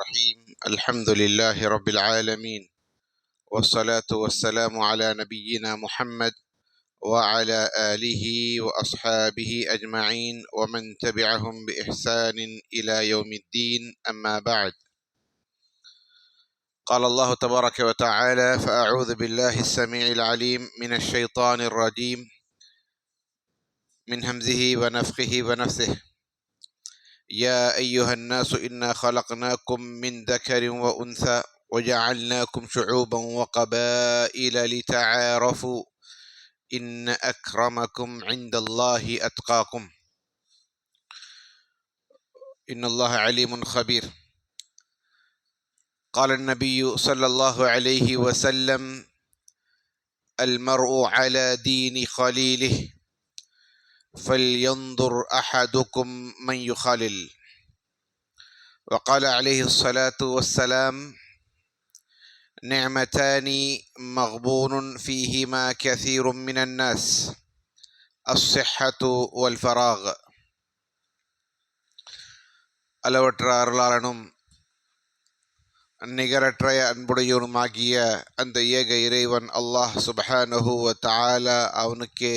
الرحيم. الحمد لله رب العالمين، والصلاة والسلام على نبينا محمد وعلى آله وأصحابه أجمعين ومن تبعهم بإحسان إلى يوم الدين. أما بعد، قال الله تبارك وتعالى: فأعوذ بالله السميع العليم من الشيطان الرجيم من همزه ونفخه ونفثه. يا أيها الناس إنا خلقناكم من ذكر وأنثى وجعلناكم شعوبا وقبائل لتعارفوا إن أكرمكم عند الله أتقاكم إن الله عليم خبير. قال النبي صلى الله عليه وسلم: المرء على دين خليله فلينظر أحدكم من يخالل. وقال عليه الصلاة والسلام: نعمتان مغبون فيهما كثير من الناس الصحة والفراغ. அளவற்ற அருளாளனும் நிகரற்ற அன்புடையவனுமாகிய அந்த ஏக இறைவன் அல்லாஹ் சுப்ஹானஹு வ தஆலா அவனுக்கே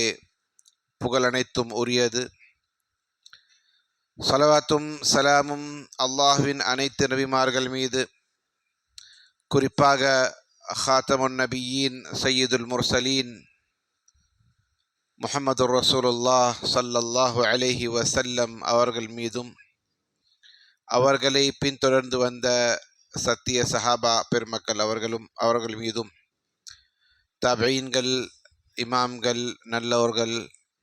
புகழனைத்தும் உரியது. ஸலவாத்தும் சலாமும் அல்லாஹ்வின் அனைத்து நபிமார்கள் மீது, குறிப்பாக ஹாத்தமுன் நபியீன் சையீதுல் முர்சலீன் முஹம்மது ரசூலுல்லாஹ் ஸல்லல்லாஹு அலைஹி வஸல்லம் அவர்கள் மீதும், அவர்களை பின்தொடர்ந்து வந்த சத்திய சஹாபா பெருமக்கள் அவர்கள் மீதும், தபீன்கள், இமாம்கள், நல்லோர்கள்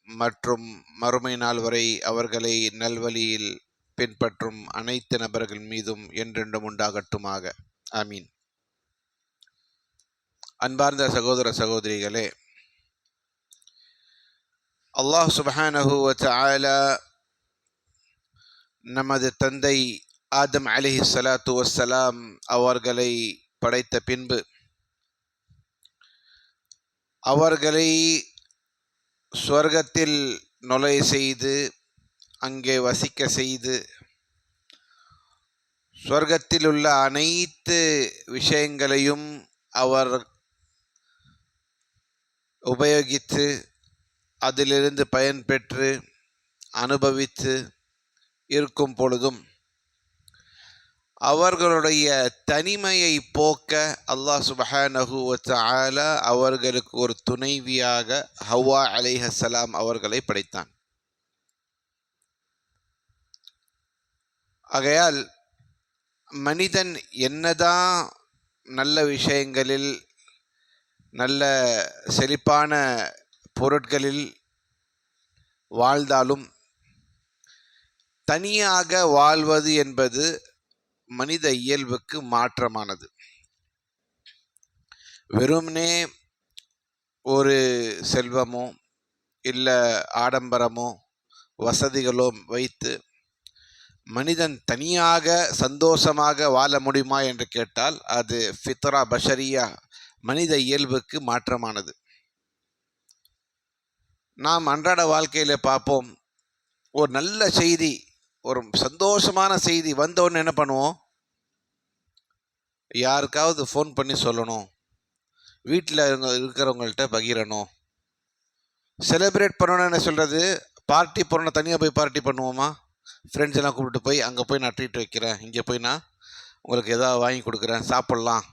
மற்றும் மறுமை நாள் வரை அவர்களை நல்வழியில் பின்பற்றும் அனைத்து நபர்கள் மீதும் என்றென்றும் உண்டாகட்டுமாக. ஆமீன். அன்பார்ந்த சகோதர சகோதரிகளே, அல்லாஹ் சுப்ஹானஹு வ தஆலா நமது தந்தை ஆதம் அலைஹிஸ்ஸலாத்து வஸ்ஸலாம் அவர்களை படைத்த பின்பு அவர்களை சுவர்க்கத்தில் நுழைய செய்து, அங்கே வசிக்க செய்து, சுவர்க்கத்தில் உள்ள அனைத்து விஷயங்களையும் அவர் உபயோகித்து அதிலிருந்து பயன்பெற்று அனுபவித்து இருக்கும் பொழுதும் அவர்களுடைய தனிமையை போக்க அல்லாஹ் சுப்ஹானஹு வ தஆலா அவர்களுக்கு ஒரு துணைவியாக ஹவ்வா அலைஹிஸ்ஸலாம் அவர்களை படைத்தான். ஆகையால் மனிதன் என்னதான் நல்ல விஷயங்களில், நல்ல செழிப்பான பொருட்களில் வாழ்ந்தாலும் தனியாக வாழ்வது என்பது மனித இயல்புக்கு மாற்றமானது. வெறுமனே ஒரு செல்வமோ இல்லை ஆடம்பரமோ வசதிகளோ வைத்து மனிதன் தனியாக சந்தோஷமாக வாழ முடியுமா என்று கேட்டால் அது ஃபித்ரா பஷரியா, மனித இயல்புக்கு மாற்றமானது. நாம் அன்றாட வாழ்க்கையில் பார்ப்போம், ஒரு நல்ல செய்தி, ஒரு சந்தோஷமான செய்தி வந்தோன்னு என்ன பண்ணுவோம்? யாருக்காவது ஃபோன் பண்ணி சொல்லணும், வீட்டில் இருக்கிறவங்கள்ட்ட பகிரணும், செலிப்ரேட் பண்ணணும்னு என்ன சொல்கிறது, பார்ட்டி பண்ணணும். தனியாக போய் பார்ட்டி பண்ணுவோமா? ஃப்ரெண்ட்ஸ் எல்லாம் கூப்பிட்டு போய் அங்கே போய் நான் ட்ரீட் வைக்கிறேன், இங்கே போய் நான் உங்களுக்கு எதாவது வாங்கி கொடுக்குறேன், சாப்பிட்லாம்.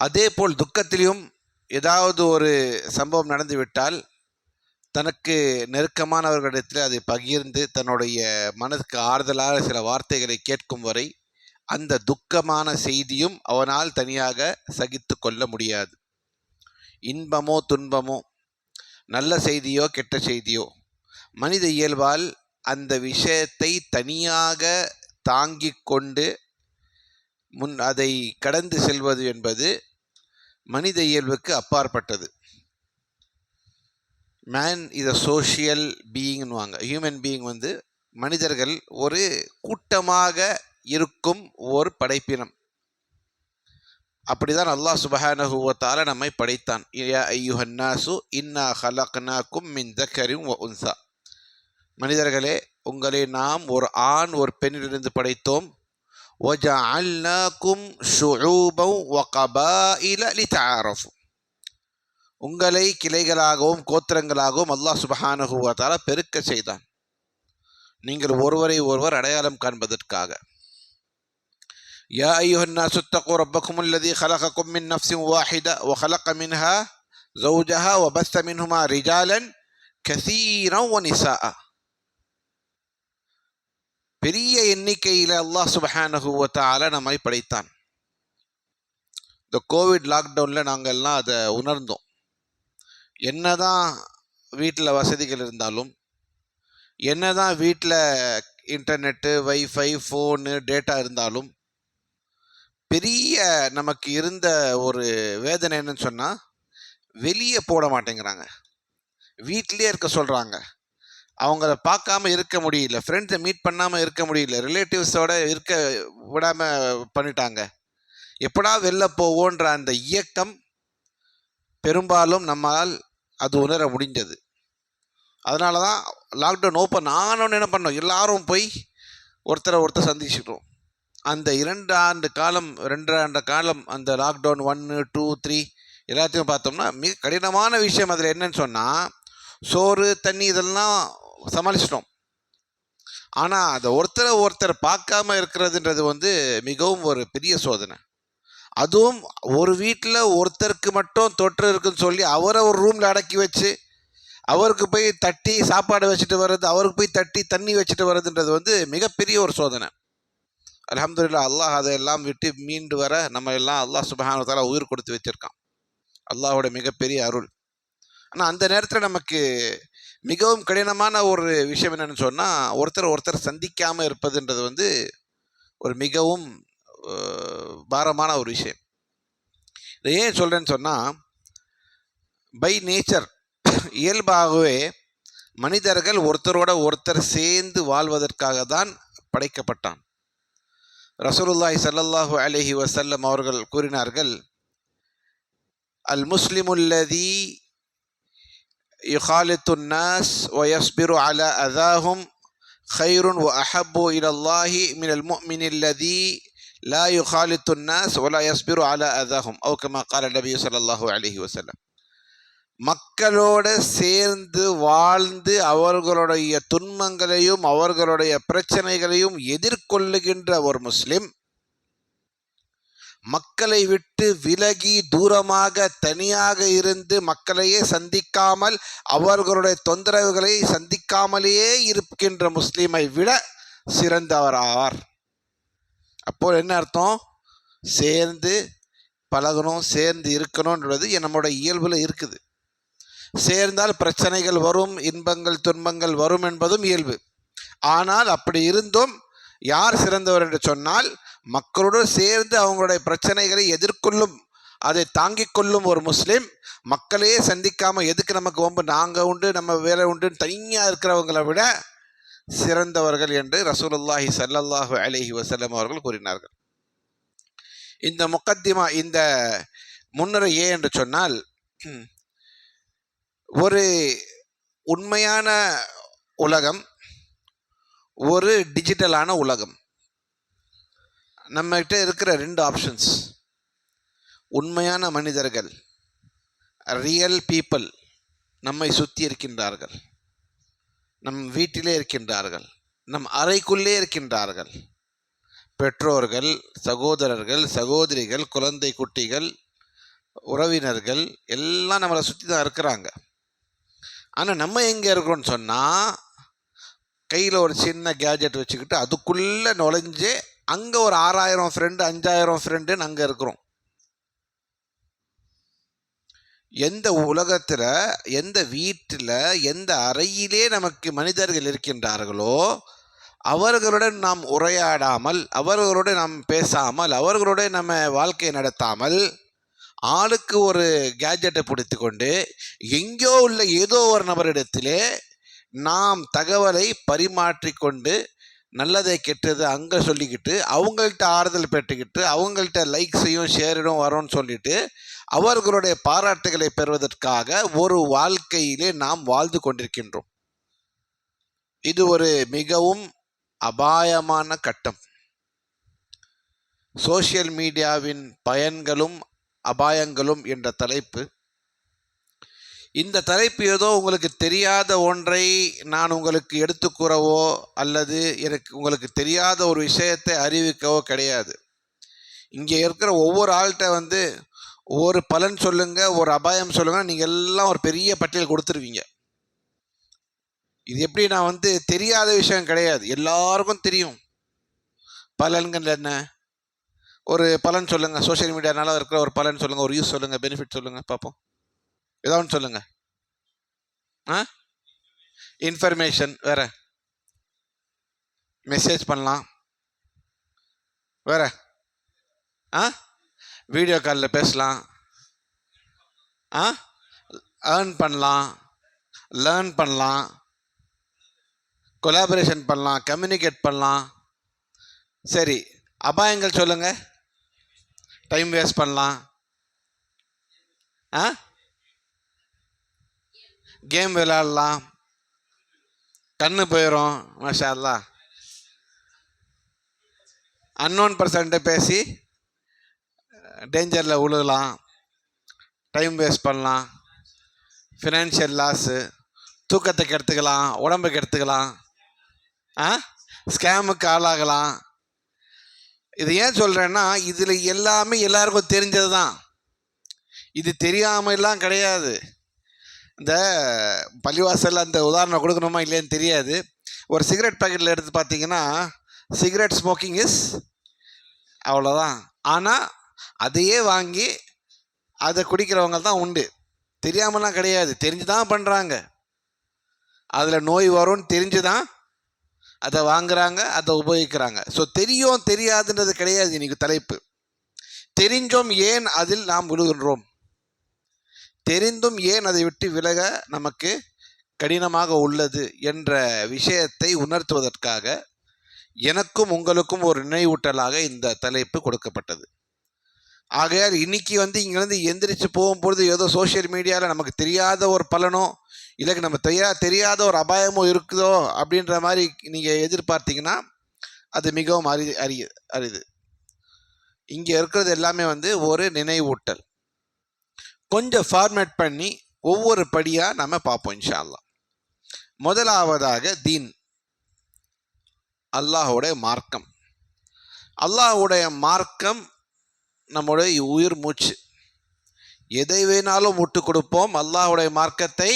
அதே போல் துக்கத்திலையும் ஏதாவது ஒரு சம்பவம் நடந்து விட்டால் தனக்கு நெருக்கமானவர்களிடத்தில் அதை பகிர்ந்து தன்னுடைய மனதுக்கு ஆறுதலாக சில வார்த்தைகளை கேட்கும் வரை அந்த துக்கமான செய்தியும் அவனால் தனியாக சகித்து கொள்ள முடியாது. இன்பமோ துன்பமோ, நல்ல செய்தியோ கெட்ட செய்தியோ, மனித இயல்பால் அந்த விஷயத்தை தனியாக தாங்கிக் கொண்டு அதை கடந்து செல்வது என்பது மனித இயல்புக்கு அப்பாற்பட்டது. மேன் இஸ் அ சோஷியல் பீயிங்னுவாங்க. ஹியூமன் பீயிங் மனிதர்கள் ஒரு கூட்டமாக இருக்கும் ஒரு படைப்பினம். அப்படிதான் அல்லாஹ் சுப்ஹானஹு வ தஆலா நம்மை படைத்தான். யா அய்யுஹன் நாசு இன்னா ஹலக்னாக்கும் மின் தக்கரின் வ உன்சா. மனிதர்களே, உங்களை நாம் ஒரு ஆண் ஒரு பெண்ணிலிருந்து படைத்தோம். வஜஅல்னாக்கும் ஷுஊபன் வகபாயில லிதஆரஃபு. உங்களை கிளைகளாகவும் கோத்திரங்களாகவும் அல்லாஹ் சுப்ஹானஹு வ தஆலா பெருக்க செய்தான், நீங்கள் ஒருவரை ஒருவர் அடையாளம் காண்பதற்காக. யா அய்யுஹன் நாஸு இத்தகூ ரப்பக்கும் அல்லதீ ஹலகக்கும் மின் நஃப்ஸின் வாஹிதா வ ஹலக மின்ஹா ஸௌஜஹா வ பஸ்ஸ மின்ஹுமா ரிஜாலன் கஸீரன் வ நிஸாஅ. பெரிய எண்ணிக்கையில் அல்லாஹ் சுப்ஹானஹு வ தஆலா நம்மை படைத்தான். இந்த கோவிட் லாக்டவுனில் நாங்கள் எல்லாம் அதை உணர்ந்தோம். என்னதான் வீட்டில் வசதிகள் இருந்தாலும், என்னதான் வீட்டில் இன்டர்நெட்டு, வைஃபை, ஃபோனு, டேட்டா இருந்தாலும், பெரிய நமக்கு இருந்த ஒரு வேதனை என்னன்னு சொன்னால், வெளியே போட மாட்டேங்கிறாங்க, வீட்டிலே இருக்க சொல்கிறாங்க. அவங்கள பார்க்காம இருக்க முடியல, ஃப்ரெண்ட்ஸை மீட் பண்ணாமல் இருக்க முடியல, ரிலேட்டிவ்ஸோட இருக்க விடாமல் பண்ணிட்டாங்க. எப்படா வெளில போவோன்ற அந்த இயக்கம் பெரும்பாலும் நம்மால் அது உணர முடிஞ்சது. அதனால தான் லாக்டவுன் ஓப்பன் ஆனோன்னு என்ன பண்ணோம், எல்லாரும் போய் ஒருத்தரை சந்திச்சிட்டோம். அந்த 2 ஆண்டு காலம் அந்த லாக்டவுன் 1, 2, 3 எல்லாத்தையும் பார்த்தோம்னா மிக கடினமான விஷயம். அதில் என்னன்னு சொன்னால், சோறு தண்ணி இதெல்லாம் சமாளிச்சிட்டோம். ஆனால் அதை ஒருத்தர் பார்க்காம இருக்கிறதுன்றது மிகவும் ஒரு பெரிய சோதனை. அதுவும் ஒரு வீட்டில் ஒருத்தருக்கு மட்டும் தொற்று இருக்குன்னு சொல்லி அவரை ஒரு ரூமில் அடக்கி வச்சு அவருக்கு போய் தட்டி சாப்பாடு வச்சுட்டு வர்றது, அவருக்கு போய் தட்டி தண்ணி வச்சுட்டு வர்றதுன்றது மிகப்பெரிய ஒரு சோதனை. அல்ஹம்துலில்லாஹ், அல்லாஹ் அதையெல்லாம் விட்டு மீண்டு வர நம்ம எல்லாம் அல்லாஹ் சுப்ஹானஹு வ தஆலா உயிர் கொடுத்து வச்சிருக்கான். அல்லாஹோட மிகப்பெரிய அருள். ஆனால் அந்த நேரத்தில் நமக்கு மிகவும் கடினமான ஒரு விஷயம் என்னன்னு சொன்னால், ஒருத்தர் சந்திக்காமல் இருப்பதுன்றது ஒரு மிகவும் பாரமான ஒரு விஷயம். இதை ஏன் சொல்கிறேன்னு சொன்னால், பை நேச்சர் இயல்பாகவே மனிதர்கள் ஒருத்தரோட ஒருத்தர் சேர்ந்து வாழ்வதற்காக தான் படைக்கப்பட்டான். ரசூலுல்லாஹி ஸல்லல்லாஹு அலைஹி வஸல்லம் அவர்கள் கூறினார்கள், அல் முஸ்லிமுல்லதி யுகாலித்துன் நாஸ் வ யஸ்பிரு அலா அதாஹும் கைருன் வ அஹப்பு இலல்லாஹி மினல் முஃமினில்லதி லா யுகாலித்துன் நாஸ் வ லா யஸ்பிரு அலா அதாஹும் அவ் கமா கால நபி ஸல்லல்லாஹு அலைஹி வஸல்லம். மக்களோட சேர்ந்து வாழ்ந்து அவர்களுடைய துன்பங்களையும் அவர்களுடைய பிரச்சனைகளையும் எதிர்கொள்ளுகின்ற ஒரு முஸ்லிம், மக்களை விட்டு விலகி தூரமாக தனியாக இருந்து மக்களையே சந்திக்காமல் அவர்களுடைய தொந்தரவுகளை சந்திக்காமலேயே இருக்கின்ற முஸ்லிமை விட சிறந்தவராவார். அப்போ என்ன அர்த்தம்? சேர்ந்து பழகணும், சேர்ந்து இருக்கணும்ன்றது நம்மளோட இயல்புல இருக்குது. சேர்ந்தால் பிரச்சனைகள் வரும், இன்பங்கள் துன்பங்கள் வரும் என்பதும் இயல்பு. ஆனால் அப்படி இருந்தும் யார் சிறந்தவர் என்று சொன்னால், மக்களோடு சேர்ந்து அவங்களுடைய பிரச்சனைகளை எதிர்கொள்ளும், அதை தாங்கிக் கொள்ளும் ஒரு முஸ்லிம். மக்களையே சந்திக்காமல் எதுக்கு நமக்கு வம்பு, நாங்கள் உண்டு நம்ம வேலை உண்டு தனியாக இருக்கிறவங்களை விட சிறந்தவர்கள் என்று ரசூலுல்லாஹி ஸல்லல்லாஹு அலைஹி வஸல்லம் அவர்கள் கூறினார்கள். இந்த முகத்திமா, இந்த முன்னுரை ஏன் என்று சொன்னால், ஒரு உண்மையான உலகம், ஒரு டிஜிட்டலான உலகம். நம்மகிட்ட இருக்கிற 2 ஆப்ஷன்ஸ். உண்மையான மனிதர்கள், ரியல் பீப்புள் நம்மை சுற்றி இருக்கின்றார்கள், நம் வீட்டிலே இருக்கின்றார்கள், நம் அறைக்குள்ளே இருக்கின்றார்கள். பெற்றோர்கள், சகோதரர்கள், சகோதரிகள், குழந்தை குட்டிகள், உறவினர்கள் எல்லாம் நம்மளை சுற்றி தான் இருக்கிறாங்க. ஆனால் நம்ம எங்கே இருக்கிறோன்னு சொன்னால், கையில் ஒரு சின்ன கேஜெட் வச்சுக்கிட்டு அதுக்குள்ளே நுழைஞ்சு அங்கே ஒரு 6000 ஃப்ரெண்டு 5000 ஃப்ரெண்டுன்னு அங்கே இருக்கிறோம். எந்த உலகத்தில், எந்த வீட்டில், எந்த அறையிலே நமக்கு மனிதர்கள் இருக்கின்றார்களோ அவர்களுடன் நாம் உரையாடாமல், அவர்களுடன் நாம் பேசாமல், அவர்களுடன் நம்ம வாழ்க்கையை நடத்தாமல், ஆளுக்கு ஒரு கேஜெட்டை பிடித்து கொண்டு எங்கேயோ உள்ள ஏதோ ஒரு நபரிடத்திலே நாம் தகவலை பரிமாற்றிக்கொண்டு நல்லதை கெட்டது அங்கே சொல்லிக்கிட்டு அவங்கள்ட்ட ஆறுதல் பெற்றுக்கிட்டு அவங்கள்ட்ட லைக்ஸையும் ஷேரிடும் வரோன்னு சொல்லிட்டு அவர்களுடைய பாராட்டுகளை பெறுவதற்காக ஒரு வாழ்க்கையிலே நாம் வாழ்ந்து கொண்டிருக்கின்றோம். இது ஒரு மிகவும் அபாயமான கட்டம். சோஷியல் மீடியாவின் பயன்களும் அபாயங்களும் என்ற தலைப்பு. இந்த தலைப்பு ஏதோ உங்களுக்கு தெரியாத ஒன்றை நான் உங்களுக்கு எடுத்து கூறவோ அல்லது எனக்கு உங்களுக்கு தெரியாத ஒரு விஷயத்தை அறிவிக்கவோ கிடையாது. இங்கே இருக்கிற ஒவ்வொரு ஆள்கிட்ட ஒரு பலன் சொல்லுங்க, ஒரு அபாயம் சொல்லுங்க, நீங்கள் எல்லாம் ஒரு பெரிய பட்டியல் கொடுத்துருவீங்க. இது எப்படி நான் தெரியாத விஷயம் கிடையாது, எல்லாருக்கும் தெரியும். பலன்கள் என்ன? ஒரு பலன் சொல்லுங்க, சோஷியல் மீடியானால இருக்கிற ஒரு பலன் சொல்லுங்க, ஒரு யூஸ் சொல்லுங்க, பெனிஃபிட் சொல்லுங்க பார்ப்போம். ஏதாவது ஒன்று சொல்லுங்க. இன்ஃபர்மேஷன், வேற மெசேஜ் பண்ணலாம், வேற வீடியோ காலில் பேசலாம், ஏர்ன் பண்ணலாம், லேர்ன் பண்ணலாம், கொலாபரேஷன் பண்ணலாம், கம்யூனிகேட் பண்ணலாம். சரி, அபாயங்கள் சொல்லுங்க. டைம் வேஸ்ட் பண்ணலாம், கேம் விளையாடலாம், கண்ணு போயிடும், மாஷா அல்லாஹ். அன்னோன் பர்சன்ட்ட பேசி டேஞ்சரில் விழுகலாம், டைம் வேஸ்ட் பண்ணலாம், ஃபினான்ஷியல் லாஸு, தூக்கத்தை கெடுத்துக்கலாம், உடம்புக்கு எடுத்துக்கலாம், ஸ்கேமுக்கு ஆளாகலாம். இது ஏன் சொல்கிறேன்னா, இதில் எல்லாமே எல்லாருக்கும் தெரிஞ்சது தான். இது தெரியாமலாம் கிடையாது. இந்த பள்ளிவாசலில் அந்த உதாரணம் கொடுக்கணுமா இல்லையான்னு தெரியாது. ஒரு சிகரெட் பாக்கெட்டில் எடுத்து பார்த்தீங்கன்னா, சிகரெட் ஸ்மோக்கிங் இஸ், அவ்வளோதான். ஆனால் அதையே வாங்கி அதை குடிக்கிறவங்க தான் உண்டு. தெரியாமலாம் கிடையாது, தெரிஞ்சு தான் பண்ணுறாங்க. அதில் நோய் வரும்னு தெரிஞ்சு தான் அதை வாங்குறாங்க, அதை உபயோகிக்கிறாங்க. ஸோ தெரியும் தெரியாதுன்றது கிடையாது இன்னைக்கு தலைப்பு. தெரிஞ்சோம் ஏன் அதில் நாம் விழுகின்றோம், தெரிந்தும் ஏன் அதை விட்டு விலக நமக்கு கடினமாக உள்ளது என்ற விஷயத்தை உணர்த்துவதற்காக எனக்கும் உங்களுக்கும் ஒரு நினைவூட்டலாக இந்த தலைப்பு கொடுக்கப்பட்டது. ஆகையால் இன்னைக்கு இங்கேருந்து எந்திரிச்சு போகும்பொழுது ஏதோ சோஷியல் மீடியாவில் நமக்கு தெரியாத ஒரு பலனோ இல்லை நம்ம தெரியாத ஒரு அபாயமோ இருக்குதோ அப்படின்ற மாதிரி நீங்கள் எதிர்பார்த்தீங்கன்னா அது மிகவும் அரிது. இங்கே இருக்கிறது எல்லாமே ஒரு நினைவூட்டல். கொஞ்சம் ஃபார்மேட் பண்ணி ஒவ்வொரு படியாக நம்ம பார்ப்போம் இன்ஷா அல்லாஹ். முதலாவதாக தீன், அல்லாஹுடைய மார்க்கம். அல்லாஹுடைய மார்க்கம் நம்முடைய உயிர் மூச்சு. எதை வேணாலும் விட்டு கொடுப்போம், அல்லாஹுடைய மார்க்கத்தை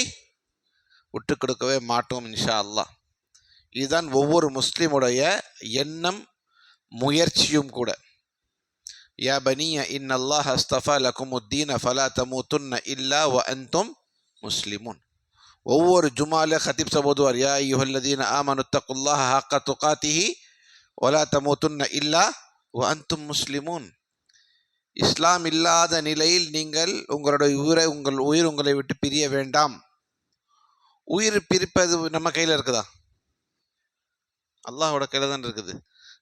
விட்டு கொடுக்கவே மாட்டோம் இன்ஷா அல்லாஹ். இதுதான் ஒவ்வொரு முஸ்லீமுடைய எண்ணம், முயற்சியும் கூட. யா பனிய இன்னல்லாஹ் அஸ்தஃபா லகுமுத்தீன ஃபலா தமூதுன்ன இல்லா வ அன்தும் முஸ்லிமுன். ஒவ்வொரு ஜுமால ஹத்தீப் சபோதுவார், யா அய்யுஹல்லதீன ஆமனு தக்குல்லாஹ ஹக்க துகாத்திஹி வலா தமூதுன்ன இல்லா வ அன்தும் முஸ்லிமுன். இஸ்லாம் இல்லாத நிலையில் நீங்கள் உங்கள் உயிர் உங்களை விட்டு பிரிய வேண்டாம். உயிர் பிரிப்பது நம்ம கையில் இருக்குதா? அல்லாஹோட கையில் தான் இருக்குது.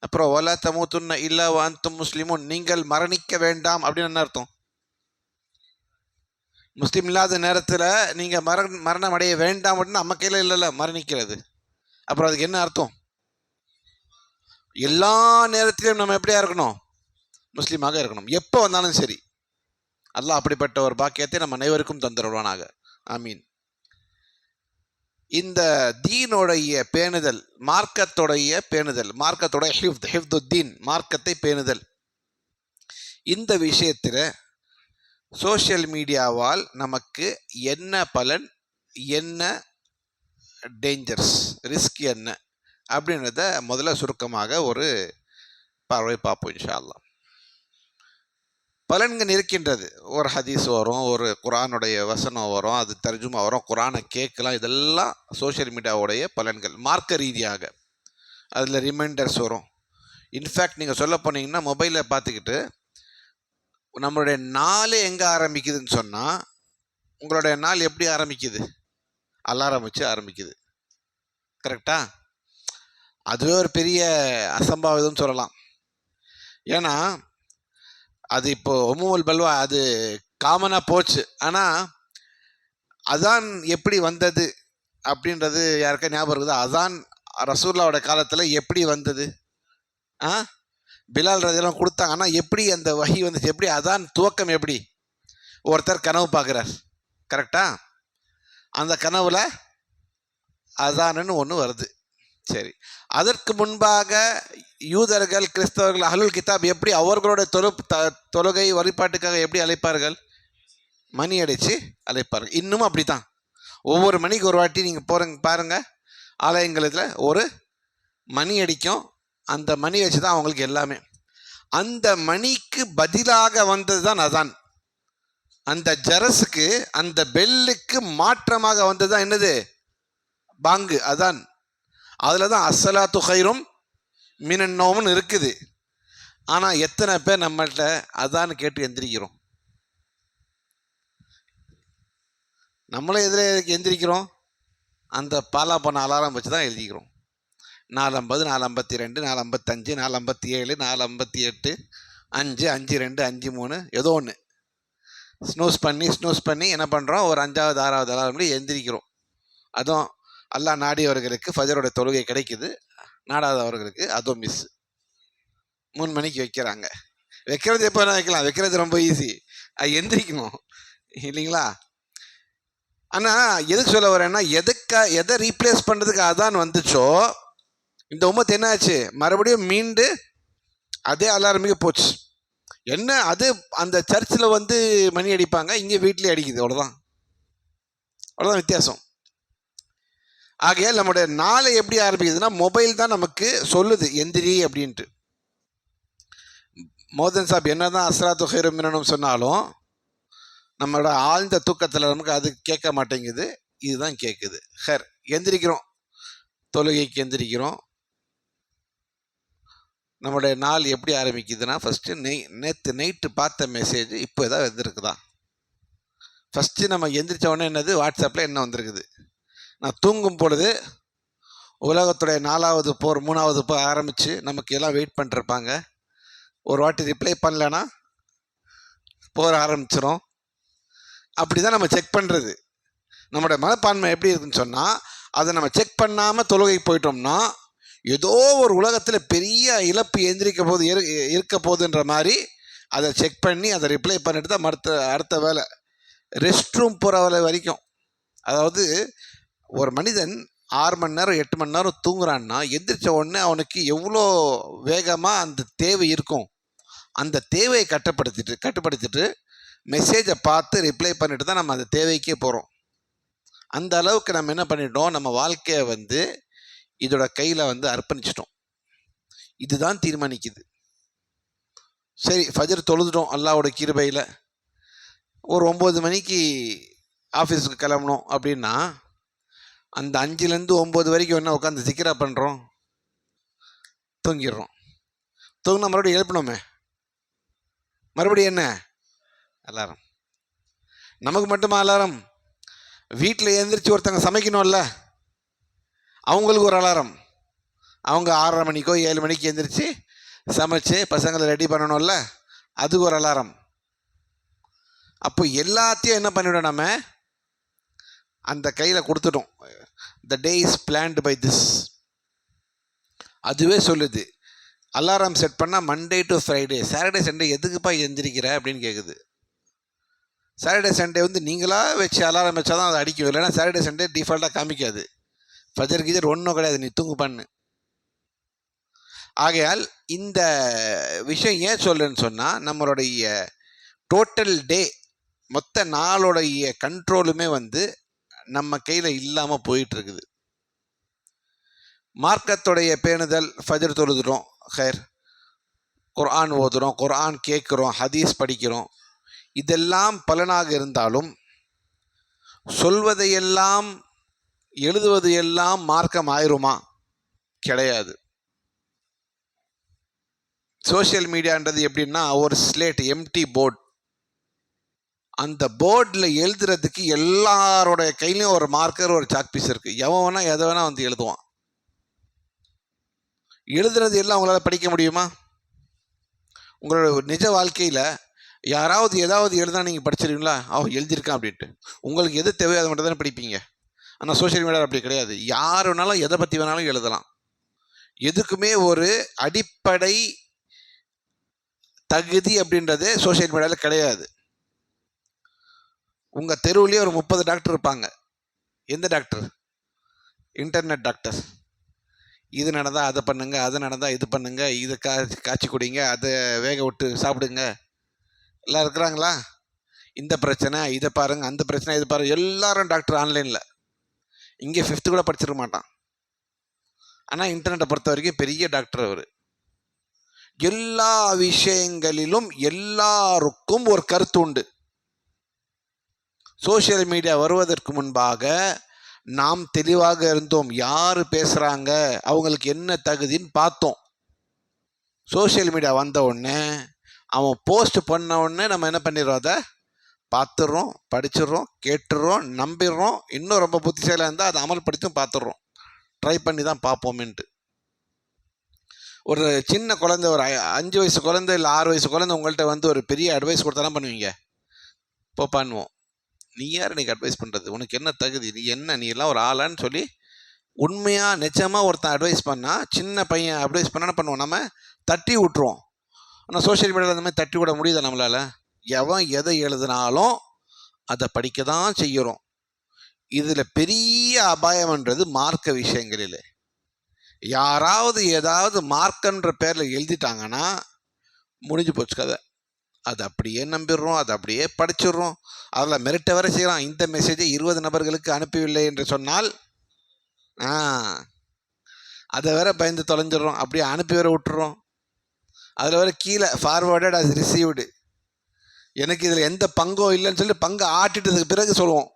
அப்புறம் வலா தமூதுன்ன இல்லா வ அன்தும் முஸ்லிமுன், நீங்கள் மரணிக்க வேண்டாம் அப்படின்னு என்ன அர்த்தம்? முஸ்லீம் இல்லாத நேரத்தில் நீங்கள் மரணம் அடைய வேண்டாம் அப்படின்னு நம்ம கையில் இல்லைல்ல மரணிக்கிறது. அப்புறம் அதுக்கு என்ன அர்த்தம்? எல்லா நேரத்திலையும் நம்ம எப்படியா இருக்கணும்? முஸ்லீமாக இருக்கணும், எப்போ வந்தாலும் சரி. அல்லாஹ் அப்படிப்பட்ட ஒரு பாக்கியத்தை நம்ம அனைவருக்கும் தந்துடுவானாக, ஆமீன். இந்த தீனுடைய பேணுதல், மார்க்கத்துடைய பேணுதல், மார்க்கத்துடைய ஹிஃப்துத்தீன், மார்க்கத்தை பேணுதல், இந்த விஷயத்தில் சோஷியல் மீடியாவால் நமக்கு என்ன பலன், என்ன டேஞ்சர்ஸ், ரிஸ்க் என்ன அப்படின்றத முதல்ல சுருக்கமாக ஒரு பார்வை பார்ப்போம் இன்ஷா அல்லாஹ். பலன்கள் இருக்கின்றது. ஒரு ஹதீஸ் வரும், ஒரு குரானுடைய வசனம் வரும், அது தர்ஜுமா வரும், குரானை கேட்கலாம். இதெல்லாம் சோஷியல் மீடியாவுடைய பலன்கள். மார்க்க ரீதியாக அதில் ரிமைண்டர்ஸ் வரும். இன்ஃபேக்ட் நீங்கள் சொல்ல போனீங்கன்னா மொபைலில் பார்த்துக்கிட்டு நம்மளுடைய நாளே எங்கே ஆரம்பிக்குதுன்னு சொன்னால், உங்களுடைய நாள் எப்படி ஆரம்பிக்குது? அலாரம் வச்சு ஆரம்பிக்குது. கரெக்டா? அதுவே ஒரு பெரிய அசம்பாவிதம் சொல்லலாம். ஏன்னா அது இப்போ ஒமுல் பல்வா, அது காமனாக போச்சு. ஆனால் அதான் எப்படி வந்தது அப்படின்றது யாருக்கா ஞாபகம் இருக்குதா? அதான் ரசூல்லாவோட காலத்தில் எப்படி வந்தது? பிலால் ரலியல்லாஹு கொடுத்தாங்க. ஆனால் எப்படி அந்த வஹி வந்துச்சு, எப்படி அதான் துவக்கம், எப்படி ஒருத்தர் கனவு பார்க்குறார், கரெக்டா? அந்த கனவுல அதான்னு ஒன்று வருது. சரி, அதற்கு முன்பாக யூதர்கள், கிறிஸ்தவர்கள், அஹ்லுல் கிதாப் எப்படி அவர்களோட தொழுகை வழிபாட்டுக்காக எப்படி அழைப்பார்கள்? மணி அடித்து அழைப்பார்கள். இன்னும் அப்படி தான். ஒவ்வொரு மணிக்கு ஒரு வாட்டி நீங்கள் போகிறங்க பாருங்கள், ஆலயங்களில் ஒரு மணி அடிக்கும். அந்த மணி வச்சு தான் அவங்களுக்கு எல்லாமே. அந்த மணிக்கு பதிலாக வந்தது தான் அதான். அந்த ஜரஸுக்கு, அந்த பெல்லுக்கு மாற்றமாக வந்தது தான் என்னது? பாங்கு, அதான். அதில் தான் அஸ்ஸலாத்து கைரும் மினன் நௌம்னு இருக்குது. ஆனால் எத்தனை பேர் நம்மள்கிட்ட அதான் கேட்டு எந்திரிக்கிறோம்? நம்மளே எதில் எந்திரிக்கிறோம்? அந்த பாலா பண்ண அலாரம் வச்சு தான் எழுதிக்கிறோம். 4:50, 4:52, 4:55, 4:57, 4:58, 5, 5:02, 5:03, ஏதோ ஒன்று ஸ்னூஸ் பண்ணி என்ன பண்ணுறோம்? ஒரு 5வது 6வது அலாரம்ல எந்திரிக்கிறோம். அதுவும் அல்லாஹ் நாடியவர்களுக்கு ஃபஜரோட தொழுகை கிடைக்குது, நாடாதவர்களுக்கு அதுவும் மிஸ். 3 மணிக்கு வைக்கிறாங்க. வைக்கிறது எப்போ வேணால் வைக்கலாம், வைக்கிறது ரொம்ப ஈஸி. அது எந்திரிக்கணும் இல்லைங்களா? ஆனால் எதுக்கு சொல்ல வரேன்னா, எதை ரீப்ளேஸ் பண்ணுறதுக்கு அதான் வந்துச்சோ, இந்த உம்மத்து என்ன ஆச்சு? மறுபடியும் மீண்டு அதே அலாரமுக்கு போச்சு. என்ன அது? அந்த சர்ச்சில் வந்து மணி அடிப்பாங்க, இங்கே வீட்லேயே அடிக்குது, அவ்வளோதான் வித்தியாசம். ஆகையால் நம்முடைய நாளை எப்படி ஆரம்பிக்குதுன்னா, மொபைல் தான் நமக்கு சொல்லுது எந்திரி அப்படின்ட்டு. மோதன் சாப் என்ன தான் அஸ்ஸலாத்து கைரும் மினன் சொன்னாலும் நம்மளோட ஆழ்ந்த தூக்கத்தில் நமக்கு அது கேட்க மாட்டேங்குது, இதுதான் கேட்குது. ஹர் எந்திரிக்கிறோம், தொழுகைக்கு எந்திரிக்கிறோம். நம்மளுடைய நாள் எப்படி ஆரம்பிக்குதுன்னா, ஃபஸ்ட்டு நேற்று நைட்டு பார்த்த மெசேஜ் இப்போ ஏதாவது வந்திருக்குதா? ஃபஸ்ட்டு நம்ம எந்திரிச்ச உடனே என்னது? வாட்ஸ்அப்பில் என்ன வந்திருக்குது? நான் தூங்கும் பொழுது உலகத்துடைய 4வது போர் 3வது போர் ஆரம்பித்து நமக்கு எல்லாம் வெயிட் பண்ணிருப்பாங்க. ஒரு வாட்டி ரிப்ளை பண்ணலன்னா போர் ஆரம்பிச்சிடும். அப்படி தான் நம்ம செக் பண்ணுறது. நம்மளோட மனப்பான்மை எப்படி இருக்குன்னு சொன்னால், அதை நம்ம செக் பண்ணாமல் தொழுகை போயிட்டோம்னா ஏதோ ஒரு உலகத்தில் பெரிய இழப்பு இருக்க போதுன்ற மாதிரி அதை செக் பண்ணி அதை ரிப்ளை பண்ணிட்டு தான் அடுத்த வேலை, ரெஸ்ட் ரூம் போகிற வேலை வரைக்கும். அதாவது ஒரு மனிதன் 6 மணி நேரம் 8 மணி நேரம் தூங்குறான்னா, எந்திரிச்ச உடனே அவனுக்கு எவ்வளோ வேகமாக அந்த தேவை இருக்கும், அந்த தேவையை கட்டுப்படுத்திட்டு மெசேஜை பார்த்து ரிப்ளை பண்ணிட்டு தான் நம்ம அந்த தேவைக்கே போகிறோம். அந்த அளவுக்கு நம்ம என்ன பண்ணிட்டோம்? நம்ம வாழ்க்கையை வந்து இதோட கையில் வந்து அர்ப்பணிச்சிட்டோம். இதுதான் தீர்மானிக்குது. சரி, ஃபஜர் தொழுதுட்டோம் அல்லாஹ்வோட கிருபையில். ஒரு 9 மணிக்கு ஆஃபீஸுக்கு கிளம்பணும் அப்படின்னா, அந்த 5லேருந்து 9 வரைக்கும் என்ன உட்காந்து சிக்கரா பண்ணுறோம்? தூங்கிடுறோம். தூங்கினா மறுபடியும் எழுப்பணுமே, மறுபடியும் என்ன? அலாரம். நமக்கு மட்டுமா அலாரம்? வீட்டில் எழுந்திரிச்சு ஒருத்தங்க சமைக்கணும்ல, அவங்களுக்கு ஒரு அலாரம். அவங்க 6:30 மணிக்கோ 7 மணிக்கு எழுந்திரிச்சு சமைச்சு பசங்களை ரெடி பண்ணணும்ல, அதுக்கு ஒரு அலாரம். அப்போ எல்லாத்தையும் என்ன பண்ணிவிடும்? நம்ம அந்த கையில் கொடுத்துட்டோம். The day is planned by this. அதுவே சொல்லுது. அலாரம் செட் பண்ணால் Monday to Friday, Saturday Sunday எதுக்குப்பா எந்திரிக்கிற அப்படின்னு கேட்குது. சாட்டர்டே சண்டே வந்து நீங்களாக வச்சு அலாரம் வச்சா தான் அதை அடிக்கும், இல்லைன்னா சாட்டர்டே சண்டே டிஃபால்ட்டாக காமிக்காது. ஃபஜர் கீஜர் ஒன்றும் கிடையாது, நீ தூங்கு பண்ணு. ஆகையால் இந்த விஷயம் ஏன் சொல்லுன்னு சொன்னால், நம்மளுடைய டோட்டல் டே, மொத்த நாளோடைய கண்ட்ரோலுமே வந்து நம்ம கையில் இல்லாமல் போயிட்டுருக்குது. மார்க்கத்துடைய பேணுதல், ஃபஜர் தொழுதுறோம், ஹைர், குர்ஆன் ஓதுறோம், குர்ஆன் கேட்குறோம், ஹதீஸ் படிக்கிறோம், இதெல்லாம் பலனாக இருந்தாலும் சொல்வதையெல்லாம் எழுதுவது எல்லாம் மார்க்கம் ஆயிருமா? கிடையாது. சோஷியல் மீடியான்றது எப்படின்னா, ஒரு ஸ்லேட், எம்டி போர்டு. அந்த போர்டில் எழுதுறதுக்கு எல்லாரோடைய கையிலையும் ஒரு மார்க்கர், ஒரு சாக் பீஸ் இருக்குது. எவன் வேணா எதை வேணா வந்து எழுதுவான். எழுதுறது எல்லாம் உங்களால் படிக்க முடியுமா? உங்களோட நிஜ வாழ்க்கையில் யாராவது ஏதாவது எழுதா நீங்கள் படிச்சிருக்கீங்களா? எழுதியிருக்கான் அப்படின்ட்டு. உங்களுக்கு எது தேவையோ அதை மட்டும் தானே படிப்பீங்க. ஆனால் சோஷியல் மீடியாவில் அப்படி கிடையாது. யார் வேணாலும் எதை பற்றி வேணாலும் எழுதலாம். எதுக்குமே ஒரு அடிப்படை தகுதி அப்படின்றது சோஷியல் மீடியாவில் கிடையாது. உங்கள் தெருவுலேயே ஒரு 30 டாக்டர் இருப்பாங்க. எந்த டாக்டர்? Internet doctor. இது நடந்தால் அதை பண்ணுங்க, அது நடந்தால் இது பண்ணுங்க, இது காய்ச்சி குடிங்க, அதை வேக விட்டு சாப்பிடுங்க, எல்லாம் இருக்கிறாங்களா? இந்த பிரச்சனை இதை பாருங்க, அந்த பிரச்சனை இதை பாருங்க, எல்லாரும் டாக்டர் ஆன்லைனில். இங்கே 5th கூட படிச்சிருக்க மாட்டான். ஆனால் இன்டர்நெட்டை பொறுத்த வரைக்கும் பெரிய டாக்டர் அவர். எல்லா விஷயங்களிலும் எல்லாருக்கும் ஒரு கருத்து உண்டு. சோஷியல் மீடியா வருவதற்கு முன்பாக நாம் தெளிவாக இருந்தோம். யார் பேசுகிறாங்க, அவங்களுக்கு என்ன தகுதின்னு பார்த்தோம். சோஷியல் மீடியா வந்த உடனே அவன் போஸ்ட் பண்ண உடனே நம்ம என்ன பண்ணிடுறோம், அதை பார்த்துடுறோம், படிச்சிடுறோம், கேட்டுடுறோம், நம்பிடுறோம். இன்னும் ரொம்ப புத்திசாலியாக இருந்தால் அதை அமல்படுத்தும் பார்த்துடுறோம். ட்ரை பண்ணி தான் பார்ப்போமேன்ட்டு. ஒரு சின்ன குழந்தை, ஒரு 5 வயசு குழந்தை இல்லை 6 வயசு குழந்தை உங்கள்கிட்ட வந்து ஒரு பெரிய அட்வைஸ் கொடுத்தாலும் பண்ணுவீங்க? இப்போ பண்ணுவோம். நீ யார் எனக்கு அட்வைஸ் பண்ணுறது, உனக்கு என்ன தகுதி, நீ என்ன, நீ எல்லாம் ஒரு ஆளான்னு சொல்லி உண்மையாக நிஜமாக ஒருத்தன் அட்வைஸ் பண்ணால், சின்ன பையன் அட்வைஸ் பண்ண என்ன பண்ணுவோம், நம்ம தட்டி விட்டுருவோம். ஆனால் சோஷியல் மீடியாவில் அந்த மாதிரி தட்டி விட முடியுதா நம்மளால்? எவன் எதை எழுதினாலும் அதை படிக்க தான் செய்கிறோம். இதில் பெரிய அபாயம்ன்றது மார்க்க விஷயங்களில். யாராவது ஏதாவது மார்க்கன்ற பேரில் எழுதிட்டாங்கன்னா முடிஞ்சு போச்சு கதை. அதை அப்படியே நம்பிடுறோம், அதை அப்படியே படிச்சிடுறோம். அதில் மிரட்ட வர செய்யலாம். இந்த மெசேஜை 20 நபர்களுக்கு அனுப்பவில்லை என்று சொன்னால் அதை வேற பயந்து தொலைஞ்சிடுறோம். அப்படியே அனுப்பி வேற விட்டுறோம். அதில் வேற கீழே ஃபார்வர்டட் அஸ் ரிசீவ்டு, எனக்கு இதில் எந்த பங்கோ இல்லைன்னு சொல்லி பங்கை ஆட்டிட்டதுக்கு பிறகு சொல்லுவோம்.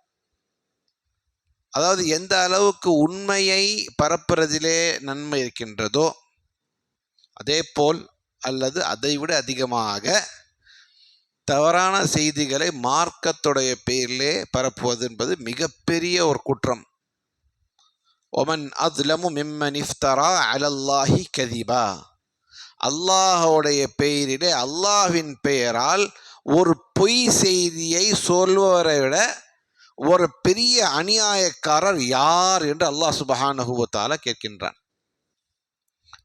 அதாவது எந்த அளவுக்கு உண்மையை பரப்புறதிலே நன்மை இருக்கின்றதோ அதே போல் அல்லது அதை விட அதிகமாக தவறான செய்திகளை மார்க்கத்துடைய பேரிலே பரப்புவது என்பது மிகப்பெரிய ஒரு குற்றம். ஒமன் அஸ்லமு மிம்மன் இஃப்தரா அலல்லாஹி கதிபா, அல்லாஹுடைய பெயரிலே அல்லாஹ்வின் பெயரால் ஒரு பொய் செய்தியை சொல்பவரை விட ஒரு பெரிய அநியாயக்காரர் யார் என்று அல்லாஹ் சுப்ஹானஹு வ தஆலா கேட்கின்றான்.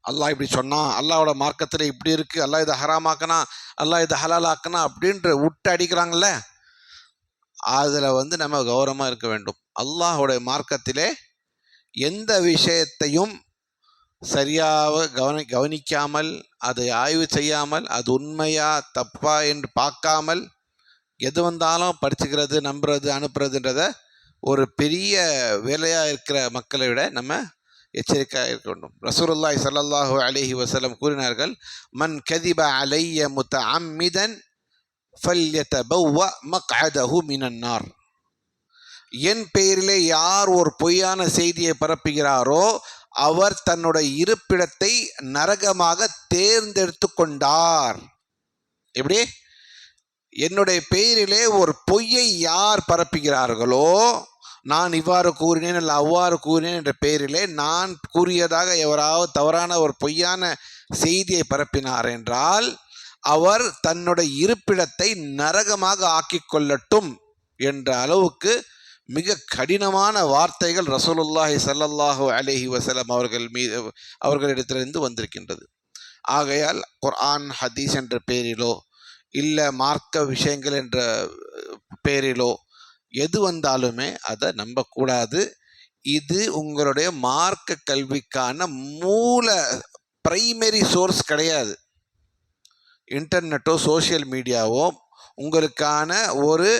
அல்லாஹ் இப்படி சொன்னான், அல்லாஹோட மார்க்கத்தில் இப்படி இருக்கு, அல்லாஹ் இதை ஹராமாக்கனா, அல்லாஹ் இதை ஹலாலாக்கனா அப்படின்ற விட்டு அடிக்கிறாங்கல்ல, அதில் நம்ம கௌரவமாக இருக்க வேண்டும். அல்லாஹோடைய மார்க்கத்திலே எந்த விஷயத்தையும் சரியாக கவனிக்காமல், அதை ஆய்வு செய்யாமல், அது உண்மையா தப்பா என்று பார்க்காமல் எது வந்தாலும் படிச்சுக்கிறது, நம்புறது, அனுப்புறதுன்றத ஒரு பெரிய வேலையாக இருக்கிற மக்களை விட நம்ம எச்சரிக்கையாக இருக்க வேண்டும். ரசூலுல்லாஹி ஸல்லல்லாஹு அலைஹி வஸல்லம் கூறினார்கள், மன் கதிப அலைய முத்தஅம்மிதன் ஃபல்யதபவ்வ மக்அதஹு மினன் நார். என் பெயரிலே யார் ஒரு பொய்யான செய்தியை பரப்புகிறாரோ அவர் தன்னுடைய இருப்பிடத்தை நரகமாக தேர்ந்தெடுத்து கொண்டார். எப்படி? என்னுடைய பெயரிலே ஒரு பொய்யை யார் பரப்புகிறார்களோ, நான் இவ்வாறு கூறினேன் அல்ல அவ்வாறு கூறினேன் என்ற பெயரிலே நான் கூறியதாக எவராவது தவறான ஒரு பொய்யான செய்தியை பரப்பினார் என்றால் அவர் தன்னுடைய இருப்பிடத்தை நரகமாக ஆக்கிக் கொள்ளட்டும் என்ற அளவுக்கு மிக கடினமான வார்த்தைகள் ரசூலுல்லாஹி ஸல்லல்லாஹு அலைஹி வஸல்லம் அவர்களிடத்திலிருந்து வந்திருக்கின்றது. ஆகையால் குர்ஆன் ஹதீஸ் என்ற பெயரிலோ இல்லை மார்க்க விஷயங்கள் என்ற பெயரிலோ எது வந்தாலுமே அதை நம்பக்கூடாது. இது உங்களுடைய மார்க்க கல்விக்கான மூல பிரைமரி சோர்ஸ் கிடையாது. இன்டர்நெட்டோ சோஷியல் மீடியாவோ உங்களுக்கான ஒரு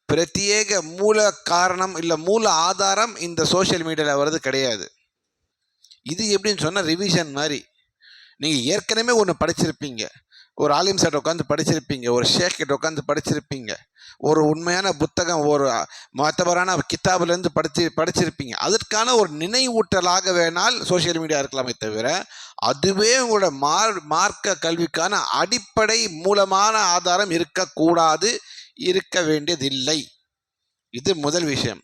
பிரத்யேக மூல காரணம் இல்லை மூல ஆதாரம் இந்த சோஷியல் மீடியாவில் வர்றது கிடையாது. இது எப்படின்னு சொன்னால் ரிவிஷன் மாதிரி. நீங்கள் ஏற்கனவே ஒன்று படிச்சிருப்பீங்க, ஒரு ஆலிம் சார் உட்காந்து படிச்சிருப்பீங்க, ஒரு ஷேக் கிட்ட உட்காந்து படிச்சிருப்பீங்க, ஒரு உண்மையான புத்தகம் ஒரு மத்தபரான கித்தாபிலேருந்து படிச்சிருப்பீங்க. அதற்கான ஒரு நினைவூட்டலாக வேணால் சோஷியல் மீடியா இருக்கலாமே தவிர அதுவே உங்களோட மார்க்க கல்விக்கான அடிப்படை மூலமான ஆதாரம் இருக்கக்கூடாது, இருக்க வேண்டியதில்லை. இது முதல் விஷயம்.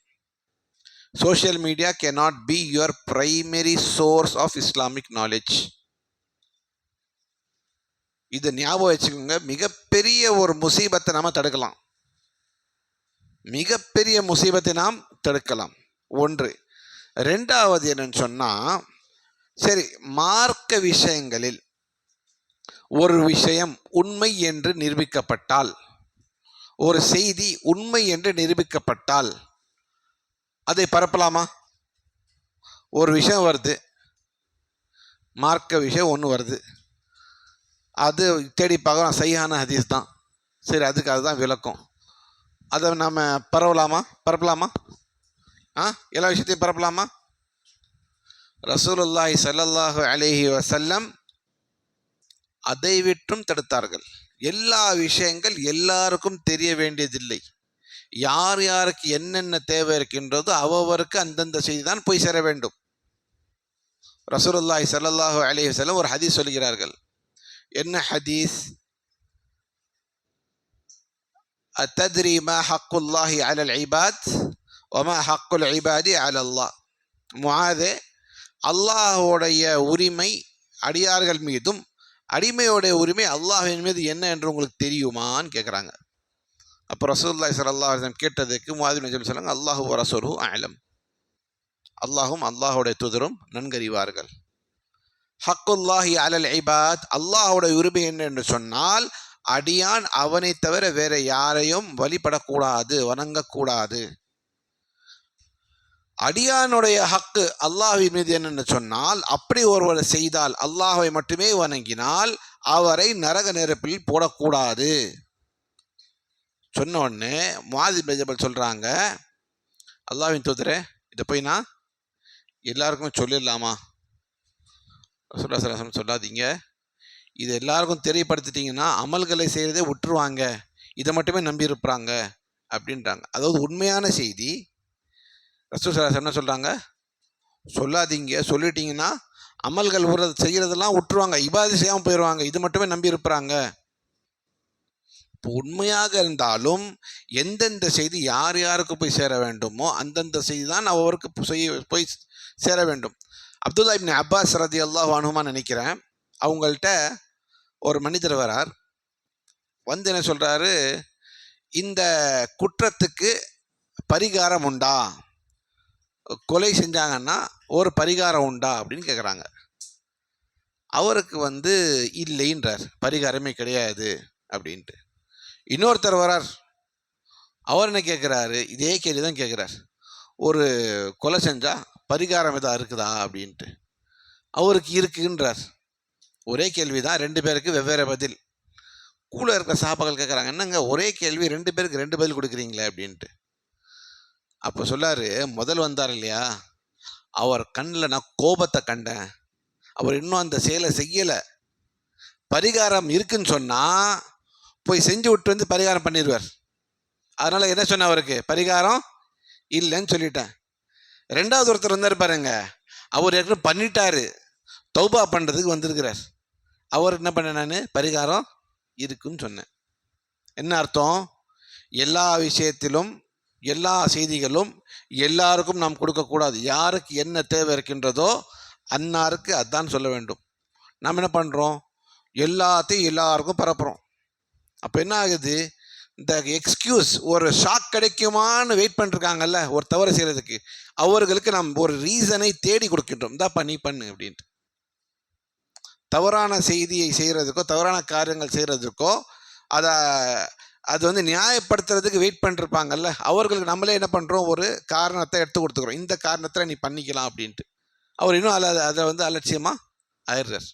Social media cannot be your primary source of Islamic knowledge. இதை ஞாபகம் வச்சுக்கோங்க. மிகப்பெரிய ஒரு முசீபத்தை நாம் தடுக்கலாம். மிகப்பெரிய முசீபத்தை நாம் தடுக்கலாம். ஒன்று. ரெண்டாவது என்னன்னு சொன்னால், சரி மார்க்க விஷயங்களில் ஒரு விஷயம் உண்மை என்று நிரூபிக்கப்பட்டால், ஒரு செய்தி உண்மை என்று நிரூபிக்கப்பட்டால் அதை பரப்பலாமா? ஒரு விஷயம் வருது, மார்க்க விஷயம் ஒன்று வருது, அது தேடி பார்க்குறோம் சையான ஹதீஸ் தான், சரி அதுக்கு அதுதான் விளக்கம், அதை நம்ம பரப்பலாமா? எல்லா விஷயத்தையும் பரப்பலாமா? ரசூலுல்லாஹி ஸல்லல்லாஹு அலைஹி வஸல்லம் அதை விட்டும் தடுத்தார்கள். எல்லா விஷயங்கள் எல்லாருக்கும் தெரிய வேண்டியதில்லை. யார் யாருக்கு என்னென்ன தேவை இருக்கின்றதோ அவருக்கு அந்தந்த செய்தி தான் போய் சேர வேண்டும். ரசூலுல்லாஹி ஸல்லல்லாஹு அலைஹி வஸல்லம் ஒரு ஹதீஸ் சொல்கிறார்கள். என்ன ஹதீஸ்? அத்தத்ரி மா ஹக்குல்லாஹி அலல் இபாத் வமா ஹக்குல் இபாதி அலல்லாஹ். முஆதே, அல்லாஹ்வுடைய உரிமை அடியார்கள் மீதும் அடிமையோடைய உரிமை அல்லாஹ்வின் மீது என்ன என்று உங்களுக்கு தெரியுமான்னு கேட்குறாங்க. அப்போ ரசூலுல்லாஹி ஸல்லல்லாஹு அலைஹி வஸல்லம் கேட்டதுக்கு முஆது பின் ஜபல் சொல்றாங்க, அல்லாஹு வ ரசூலுஹு அஅலம். அல்லாஹும் அல்லாஹ்வுடைய தூதரும் நன்கறிவார்கள். ஹக்குல்லாஹி அலல் இபாத், அல்லாஹ்வுடைய உரிமை என்ன என்று சொன்னால், அடியான் அவனை தவிர வேற யாரையும் வழிபடக்கூடாது, வணங்கக்கூடாது. அடியானுடைய ஹக்கு அல்லாஹ்வின் மீது என்னென்னு சொன்னால், அப்படி ஒருவர் செய்தால், அல்லாஹ்வை மட்டுமே வணங்கினால் அவரை நரக நெருப்பில் போடக்கூடாது. சொன்ன உடனே முஆது பின் ஜபல் சொல்றாங்க, அல்லாஹ்வின் தூதரே, இதை போய் நான் எல்லாருக்குமே சொல்லிடலாமா? ரசூலுல்லாஹி ஸல்லல்லாஹு அலைஹி வஸல்லம் சொல்லாதீங்க, இது எல்லாருக்கும் தெரியப்படுத்திட்டீங்கன்னா அமல்களை செய்கிறதே விட்டுருவாங்க, இதை மட்டுமே நம்பி இருப்பாங்க அப்படின்றாங்க. அதாவது உண்மையான செய்தி. ரசூலுல்லாஹி ஸல்லல்லாஹு அலைஹி வஸல்லம் என்ன சொல்கிறாங்க? சொல்லாதீங்க, சொல்லிட்டீங்கன்னா அமல்கள் செய்கிறதெல்லாம் விட்டுருவாங்க, இபாதத் செய்யாமல் போயிடுவாங்க, இது மட்டுமே நம்பி இருப்பாங்க. இப்போ உண்மையாக இருந்தாலும் எந்தெந்த செய்தி யார் யாருக்கு போய் சேர வேண்டுமோ அந்தந்த செய்தி தான் அவருக்கு போய் சேர வேண்டும். அப்துல்லா இப்னு அப்பாஸ் ரலியல்லாஹு அன்ஹுமா நினைக்கிறேன், அவங்கள்ட்ட ஒரு மனிதர் வரார். வந்து என்ன சொல்கிறாரு, இந்த குற்றத்துக்கு பரிகாரம் உண்டா, கொலை செஞ்சாங்கன்னா ஒரு பரிகாரம் உண்டா அப்படின்னு கேட்குறாங்க. அவருக்கு இல்லைன்றார், பரிகாரமே கிடையாது அப்படின்ட்டு. இன்னொருத்தர் வரார், அவர் என்ன கேட்குறாரு, இதே கேள்வி தான் கேட்குறார், ஒரு கொலை செஞ்சால் பரிகாரம் எதாவது இருக்குதா அப்படின்ட்டு. அவருக்கு இருக்குன்றார். ஒரே கேள்வி தான், ரெண்டு பேருக்கு வெவ்வேறு பதில். கூட இருக்கிற சஹாபாக்கள் கேட்குறாங்க, என்னங்க ஒரே கேள்வி ரெண்டு பேருக்கு ரெண்டு பதில் கொடுக்குறீங்களே அப்படின்ட்டு. அப்போ சொல்லாரு, முதல் வந்தார் இல்லையா, அவர் கண்ணில் நான் கோபத்தை கண்டேன், அவர் இன்னும் அந்த செயலை செய்யலை, பரிகாரம் இருக்குன்னு சொன்னால் போய் செஞ்சு விட்டு வந்து பரிகாரம் பண்ணிடுவார். அதனால் என்ன சொன்ன, அவருக்கு பரிகாரம் இல்லைன்னு சொல்லிட்டேன். ரெண்டாவது ஒருத்தர் வந்தார் பாருங்க, அவர் ஏற்கனவே பண்ணிட்டாரு, தௌபா பண்ணுறதுக்கு வந்திருக்கிறார். அவர் என்ன பண்ண, நான் பரிகாரம் இருக்குன்னு சொன்னேன். என்ன அர்த்தம்? எல்லா விஷயத்திலும் எல்லா செய்திகளும் எல்லாருக்கும் நாம் கொடுக்கக்கூடாது. யாருக்கு என்ன தேவை இருக்கின்றதோ அன்னாருக்கு அதான் சொல்ல வேண்டும். நாம் என்ன பண்ணுறோம், எல்லாத்தையும் எல்லாருக்கும் பரப்புகிறோம். அப்போ என்ன ஆகுது, இந்த எக்ஸ்கியூஸ், ஒரு ஷாக் கிடைக்குமான்னு வெயிட் பண்ணிருக்காங்கல்ல ஒரு தவறு செய்கிறதுக்கு, அவர்களுக்கு நாம் ஒரு ரீசனை தேடி கொடுக்கின்றோம், இந்தாப்பா நீ பண்ணு அப்படின்ட்டு. தவறான செய்தியை செய்கிறதுக்கோ தவறான காரியங்கள் செய்கிறதுக்கோ அது நியாயப்படுத்துறதுக்கு வெயிட் பண்ணிருப்பாங்கல்ல, அவர்களுக்கு நம்மளே என்ன பண்ணுறோம், ஒரு காரணத்தை எடுத்து கொடுத்துக்கிறோம், இந்த காரணத்தில் நீ பண்ணிக்கலாம் அப்படின்ட்டு. அவர் இன்னும் அதை அலட்சியமாக ஆயிடுறார்.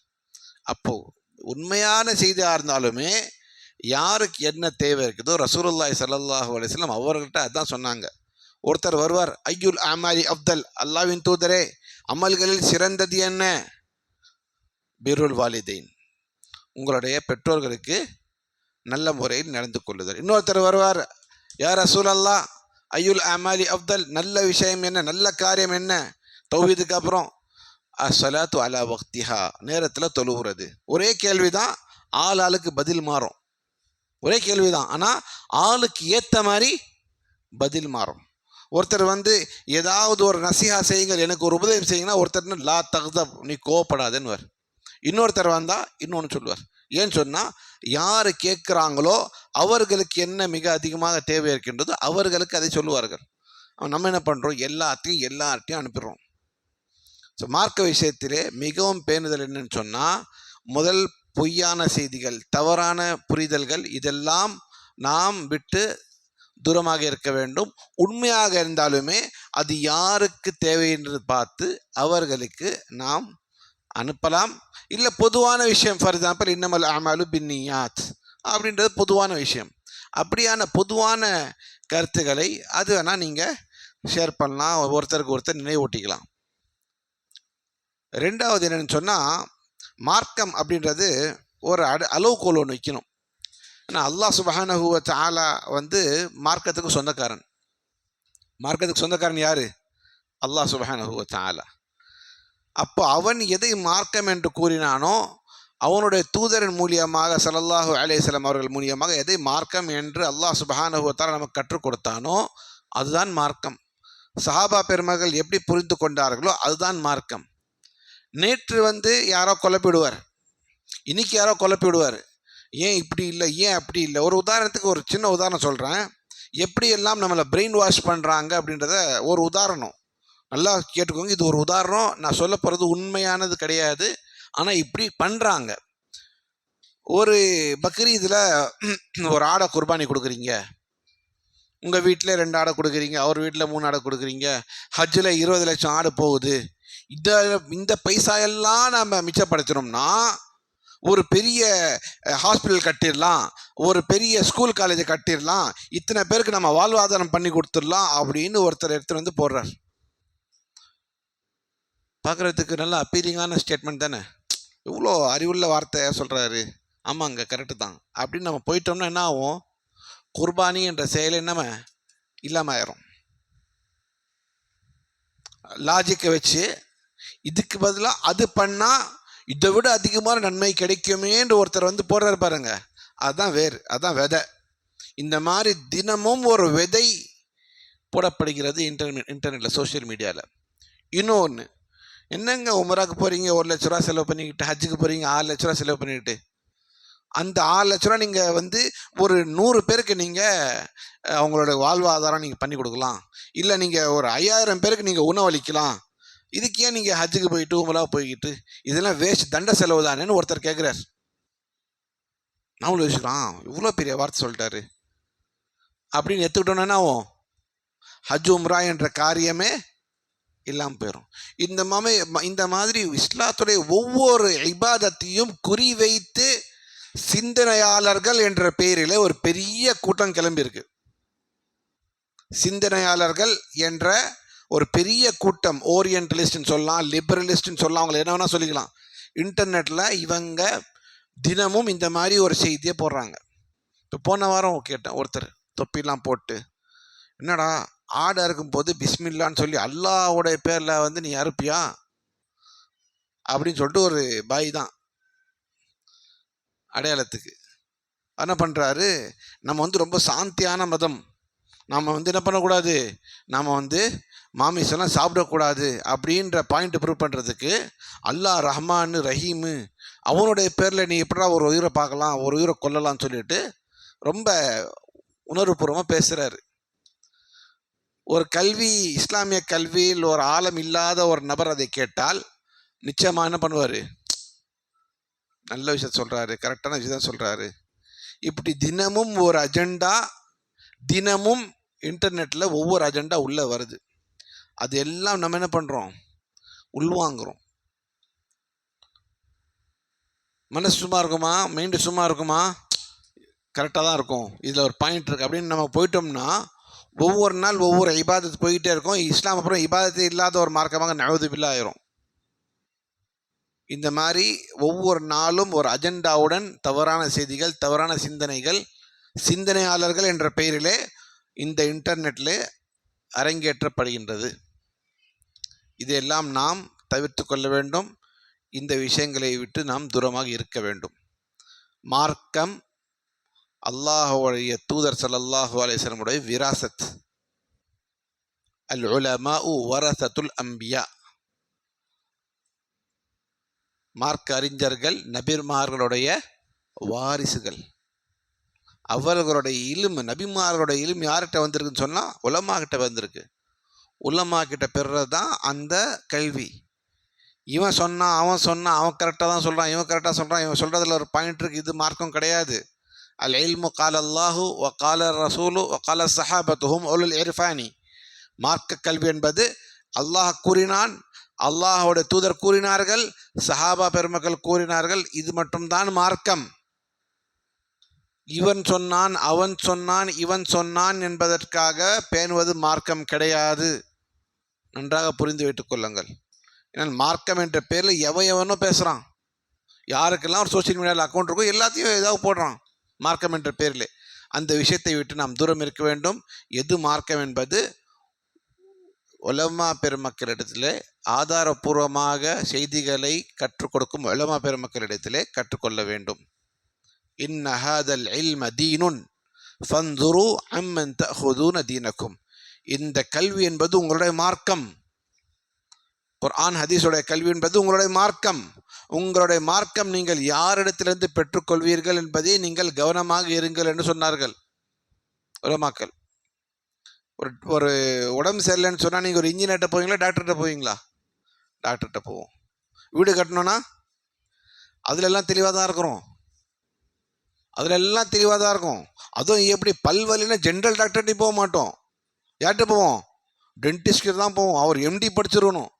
அப்போது உண்மையான செய்தியாக இருந்தாலுமே யாருக்கு என்ன தேவை இருக்குதோ ரசூலுல்லாஹி ஸல்லல்லாஹு அலைஹி வஸல்லம் அவர்கள்ட்ட அதான் சொன்னாங்க. ஒருத்தர் வருவார், ஐயுல் அமாலி அஃதல், அல்லாஹ்வின் தூதரே அமல்களில் சிறந்தது என்ன? பிருல் வாலிதைன், உங்களுடைய பெற்றோர்களுக்கு நல்ல முறையில் நடந்து கொள்ளுதல். இன்னொருத்தர் வருவார், யா ரசூலல்லாஹ் ஐயுல் அமாலி அஃதல், நல்ல விஷயம் என்ன, நல்ல காரியம் என்ன? தௌஹீதுக்கு அப்புறம் அஸ்ஸலாத்து அலா வக்திஹா, நேரத்தில் தொழுகிறது. ஒரே கேள்வி தான், ஆளுக்கு பதில் மாறும். ஒரே கேள்வி தான், ஆனால் ஆளுக்கு ஏற்ற மாதிரி பதில் மாறும். ஒருத்தர் ஏதாவது ஒரு நசிஹா செய்யுங்கள், எனக்கு ஒரு உபதேசம் செய்யுங்கன்னா ஒருத்தர் லா தக்தப், நீ கோவப்படாதுன்னு. இன்னொருத்தர் வந்தால் இன்னொன்று சொல்லுவார். ஏன்னு சொன்னால் யார் கேட்குறாங்களோ அவர்களுக்கு என்ன மிக அதிகமாக தேவை இருக்கின்றதோ அவர்களுக்கு அதை சொல்லுவார்கள். நம்ம என்ன பண்ணுறோம், எல்லார்ட்டையும் அனுப்பிடுறோம். ஸோ மார்க்க விஷயத்திலே மிகவும் பேணுதல் என்னன்னு சொன்னால், முதல் பொய்யான செய்திகள், தவறான புரிதல்கள் இதெல்லாம் நாம் விட்டு தூரமாக இருக்க வேண்டும். உண்மையாக இருந்தாலுமே அது யாருக்கு தேவை என்று பார்த்து அவர்களுக்கு நாம் அனுப்பலாம். இல்லை பொதுவான விஷயம், ஃபார் எக்ஸாம்பிள் இன்னமல் அமாலு பின்னியாத் அப்படின்றது பொதுவான விஷயம். அப்படியான பொதுவான கருத்துக்களை அது வேணால் நீங்கள் ஷேர் பண்ணலாம், ஒருத்தருக்கு ஒருத்தர் நினைவூட்டிக்கலாம். ரெண்டாவது என்னென்னு சொன்னால், மார்க்கம் அப்படின்றது ஒரு அளவுகோல் ஒன்று வைக்கணும். ஏன்னா அல்லாஹ் சுப்ஹானஹு வ தஆலா மார்க்கத்துக்கு சொந்தக்காரன். மார்க்கத்துக்கு சொந்தக்காரன் யார்? அல்லாஹ் சுப்ஹானஹு வ தஆலா. அப்போ அவன் எதை மார்க்கம் என்று கூறினானோ, அவனுடைய தூதரின் மூலியமாக ஸல்லல்லாஹு அலைஹி வஸல்லம் அவர்கள் மூலியமாக எதை மார்க்கம் என்று அல்லாஹ் சுப்ஹானஹு வ தஆலா நமக்கு கற்றுக் கொடுத்தானோ அதுதான் மார்க்கம். சஹாபா பெருமக்கள் எப்படி புரிந்து கொண்டார்களோ அதுதான் மார்க்கம். நேற்று யாரோ குழப்பிடுவார், இன்னைக்கு யாரோ குழப்பிடுவார். ஏன் இப்படி இல்லை, ஏன் அப்படி இல்லை. ஒரு உதாரணத்துக்கு ஒரு சின்ன உதாரணம் சொல்கிறேன். எப்படியெல்லாம் நம்மளை பிரெயின் வாஷ் பண்ணுறாங்க அப்படின்றத ஒரு உதாரணம் நல்லா கேட்டுக்கோங்க. இது ஒரு உதாரணம், நான் சொல்ல போகிறது உண்மையானது கிடையாது, ஆனால் இப்படி பண்ணுறாங்க. ஒரு பக்ரீதில் ஒரு ஆடை குர்பானி கொடுக்குறீங்க, உங்கள் வீட்டில் 2 ஆடை கொடுக்குறீங்க, அவர் வீட்டில் 3 ஆடை கொடுக்குறீங்க. ஹஜ்ஜில் 20 லட்சம் ஆடு போகுது. இந்த பைசாயெல்லாம் நம்ம மிச்சப்படுத்தினோம்னா ஒரு பெரிய ஹாஸ்பிட்டல் கட்டிடலாம், ஒரு பெரிய ஸ்கூல் காலேஜை கட்டிடலாம், இத்தனை பேருக்கு நம்ம வாழ்வாதாரம் பண்ணி கொடுத்துடலாம் அப்படின்னு ஒருத்தர் எடுத்துகிட்டு போடுறார். பார்க்குறதுக்கு நல்லா அப்பீலிங்கான ஸ்டேட்மெண்ட் தானே, இவ்வளோ அறிவுள்ள வார்த்தையாக சொல்கிறாரு. ஆமாங்க, கரெக்டு தான் அப்படின்னு நம்ம போயிட்டோம்னா என்ன ஆகும்? குர்பானி என்ற செயலை நம்ம இல்லாமல் ஆயிரும். லாஜிக்கை வச்சு இதுக்கு பதிலாக அது பண்ணால் இதை விட அதிகமான நன்மை கிடைக்குமேன்ற ஒருத்தர் போடுறாரு பாருங்க, அதுதான் வேறு, அதுதான் விதை. இந்த மாதிரி தினமும் ஒரு விதை போடப்படுகிறது இன்டர்நெட்டில், சோஷியல் மீடியாவில். இன்னொன்று என்னங்க, உமராக்கு போகிறீங்க 1 லட்ச ரூபா செலவு பண்ணிக்கிட்டு, ஹஜ்ஜுக்கு போகிறீங்க 6 லட்ச ரூபா செலவு பண்ணிக்கிட்டு, அந்த 6 லட்ச ரூபா நீங்கள் ஒரு 100 பேருக்கு நீங்கள் அவங்களோட வாழ்வாதாரம் நீங்கள் பண்ணி கொடுக்கலாம், இல்லை நீங்கள் ஒரு 5000 பேருக்கு நீங்கள் உணவளிக்கலாம். இதுக்கு ஏன் நீங்கள் ஹஜ்ஜுக்கு போயிட்டு உமரா போய்கிட்டு, இதெல்லாம் வேஸ்ட், தண்ட செலவு தானேன்னு ஒருத்தர் கேட்குறார். நாமளும் யோசிக்கலாம், இவ்வளோ பெரிய வார்த்தை சொல்லிட்டாரு அப்படின்னு எடுத்துக்கிட்டோன்னா ஹஜ் உம்ரா என்ற காரியமே இல்லாமல் போயிடும். இந்த மாதிரி இஸ்லாத்துடைய ஒவ்வொரு இபாதத்தையும் குறிவைத்து சிந்தனையாளர்கள் என்ற பெயரில் ஒரு பெரிய கூட்டம் கிளம்பியிருக்கு. சிந்தனையாளர்கள் என்ற ஒரு பெரிய கூட்டம், ஓரியன்டலிஸ்ட்னு சொல்லலாம், லிபரலிஸ்ட்னு சொல்லலாம், அவங்களை என்ன வேணால் சொல்லிக்கலாம். இன்டர்நெட்டில் இவங்க தினமும் இந்த மாதிரி ஒரு செய்தியை போடுறாங்க. இப்போ போன வாரம் கேட்டேன், ஒருத்தர் தொப்பிலாம் போட்டு, என்னடா ஆடை இருக்கும்போது பிஸ்மில்லான்னு சொல்லி அல்லாஹ்வுடைய பேரில் நீ அறுப்பியா அப்படின்னு சொல்லிட்டு ஒரு பாய் தான் அடையாளத்துக்கு என்ன பண்ணுறாரு. நம்ம ரொம்ப சாந்தியான மதம், நாம் என்ன பண்ணக்கூடாது, நாம் மாமிசெல்லாம் சாப்பிடக்கூடாது அப்படின்ற பாயிண்ட் ப்ரூவ் பண்ணுறதுக்கு அல்லாஹ் ரஹ்மான் ரஹீமு அவனுடைய பேரில் நீ எப்படா ஒரு உயிரை பார்க்கலாம், ஒரு உயிரை கொல்லலாம்னு சொல்லிட்டு ரொம்ப உணர்வுபூர்வமாக பேசுகிறாரு. ஒரு இஸ்லாமிய கல்வியில் ஒரு ஆழம் இல்லாத ஒரு நபர் அதை கேட்டால் நிச்சயமாக என்ன பண்ணுவார்? நல்ல விஷயம் சொல்கிறாரு, கரெக்டான விஷயம் சொல்கிறாரு. இப்படி தினமும் ஒரு அஜெண்டா, தினமும் இன்டர்நெட்டில் ஒவ்வொரு அஜெண்டா உள்ளே வருது. அது எல்லாம் நம்ம என்ன பண்ணுறோம்? உள்வாங்குறோம். மனசு சும்மா இருக்குமா, மைண்டு சும்மா இருக்குமா? கரெக்டாக தான் இருக்கும், இதில் ஒரு பாயிண்ட் இருக்குது அப்படின்னு நம்ம போயிட்டோம்னா ஒவ்வொரு நாள் ஒவ்வொரு இபாதத்து போய்கிட்டே இருக்கும். இஸ்லாம் அப்புறம் இபாதத்து இல்லாத ஒரு மார்க்கமாக நஅூது பில்லாஹ் ஆயிரும். இந்த மாதிரி ஒவ்வொரு நாளும் ஒரு அஜெண்டாவுடன் தவறான செய்திகள், தவறான சிந்தனைகள், சிந்தனையாளர்கள் என்ற பெயரிலே இந்த இன்டர்நெட்டில் அரங்கேற்றப்படுகின்றது. இதையெல்லாம் நாம் தவிர்த்து கொள்ள வேண்டும். இந்த விஷயங்களை விட்டு நாம் தூரமாக இருக்க வேண்டும். மார்க்கம் அல்லாஹ்வுடைய தூதர் ஸல்லல்லாஹு அலைஹி வஸல்லம் உடைய விராசத். அல் உலமாஉ வரஸத்துல் அன்பியா. மார்க்க அறிஞர்கள் நபிமார்களுடைய வாரிசுகள். அவர்களுடைய இல்மு, நபிமார்களுடைய இல்மு யார்கிட்ட வந்திருக்குன்னு சொன்னால் உலமா கிட்ட வந்திருக்கு. உலமா கிட்ட பெறுறது தான் அந்த கல்வி. இவன் சொன்னான், அவன் கரெக்டாக தான் சொல்கிறான், இவன் கரெக்டாக சொல்கிறான், இவன் சொல்கிறதுல ஒரு பாயிண்ட் இருக்குது, இது மார்க்கம் கிடையாது. அல் இல்மு கால அல்லாஹு வ கால ரசூலு வ கால சஹாபத்துஹும் உலுல் இர்ஃபானி. மார்க்க கல்வி என்பது அல்லாஹ் கூறினான், அல்லாஹோட தூதர் கூறினார்கள், சஹாபா பெருமக்கள் கூறினார்கள், இது மட்டும்தான் மார்க்கம். இவன் சொன்னான், அவன் சொன்னான், இவன் சொன்னான் என்பதற்காக பேணுவது மார்க்கம் கிடையாது. நன்றாக புரிந்து வைத்துக் கொள்ளுங்கள். ஏன்னா மார்க்கம் என்ற பேரில் எவனோ பேசுகிறான். யாருக்கெல்லாம் ஒரு சோசியல் மீடியாவில் அக்கௌண்ட் இருக்கோ எல்லாத்தையும் ஏதாவது போடுறான் மார்க்கம் என்ற பேரில். அந்த விஷயத்தை விட்டு நாம் தூரம் இருக்க வேண்டும். எது மார்க்கம் என்பது உலமா பெருமக்களிடத்திலே ஆதாரபூர்வமாக செய்திகளை கற்றுக் கொடுக்கும் உலமா பெருமக்களிடத்திலே கற்றுக்கொள்ள வேண்டும். இன்ன ஹாதல் இல்ம தீனுன் ஃபன்துரு அம்மன் தஅஹுதூன தீனக்கும். இந்த கல்வி என்பது உங்களுடைய மார்க்கம். குர்ஆன் ஹதீஸுடைய கல்வி என்பது உங்களுடைய மார்க்கம். உங்களுடைய மார்க்கம் நீங்கள் யாரிடத்திலிருந்து பெற்றுக்கொள்வீர்கள் என்பதை நீங்கள் கவனமாக இருங்கள் என்று சொன்னார்கள் உலமாக்கள். ஒரு உடம்பு சரியில்லைன்னு சொன்னால் நீங்கள் ஒரு இன்ஜினியர்கிட்ட போவீங்களா, டாக்டர்கிட்ட போவீங்களா? டாக்டர்கிட்ட போவோம். வீடு கட்டணும்னா அதிலெல்லாம் தெளிவாக தான் இருக்கிறோம். அதுவும் எப்படி பல்வலின்னா ஜென்ரல் டாக்டர்கிட்ட போக மாட்டோம். யார்கிட்ட போவோம்? டென்டிஸ்ட்கிட்ட தான் போவோம். அவர் எம்டி படிச்சிடணும்.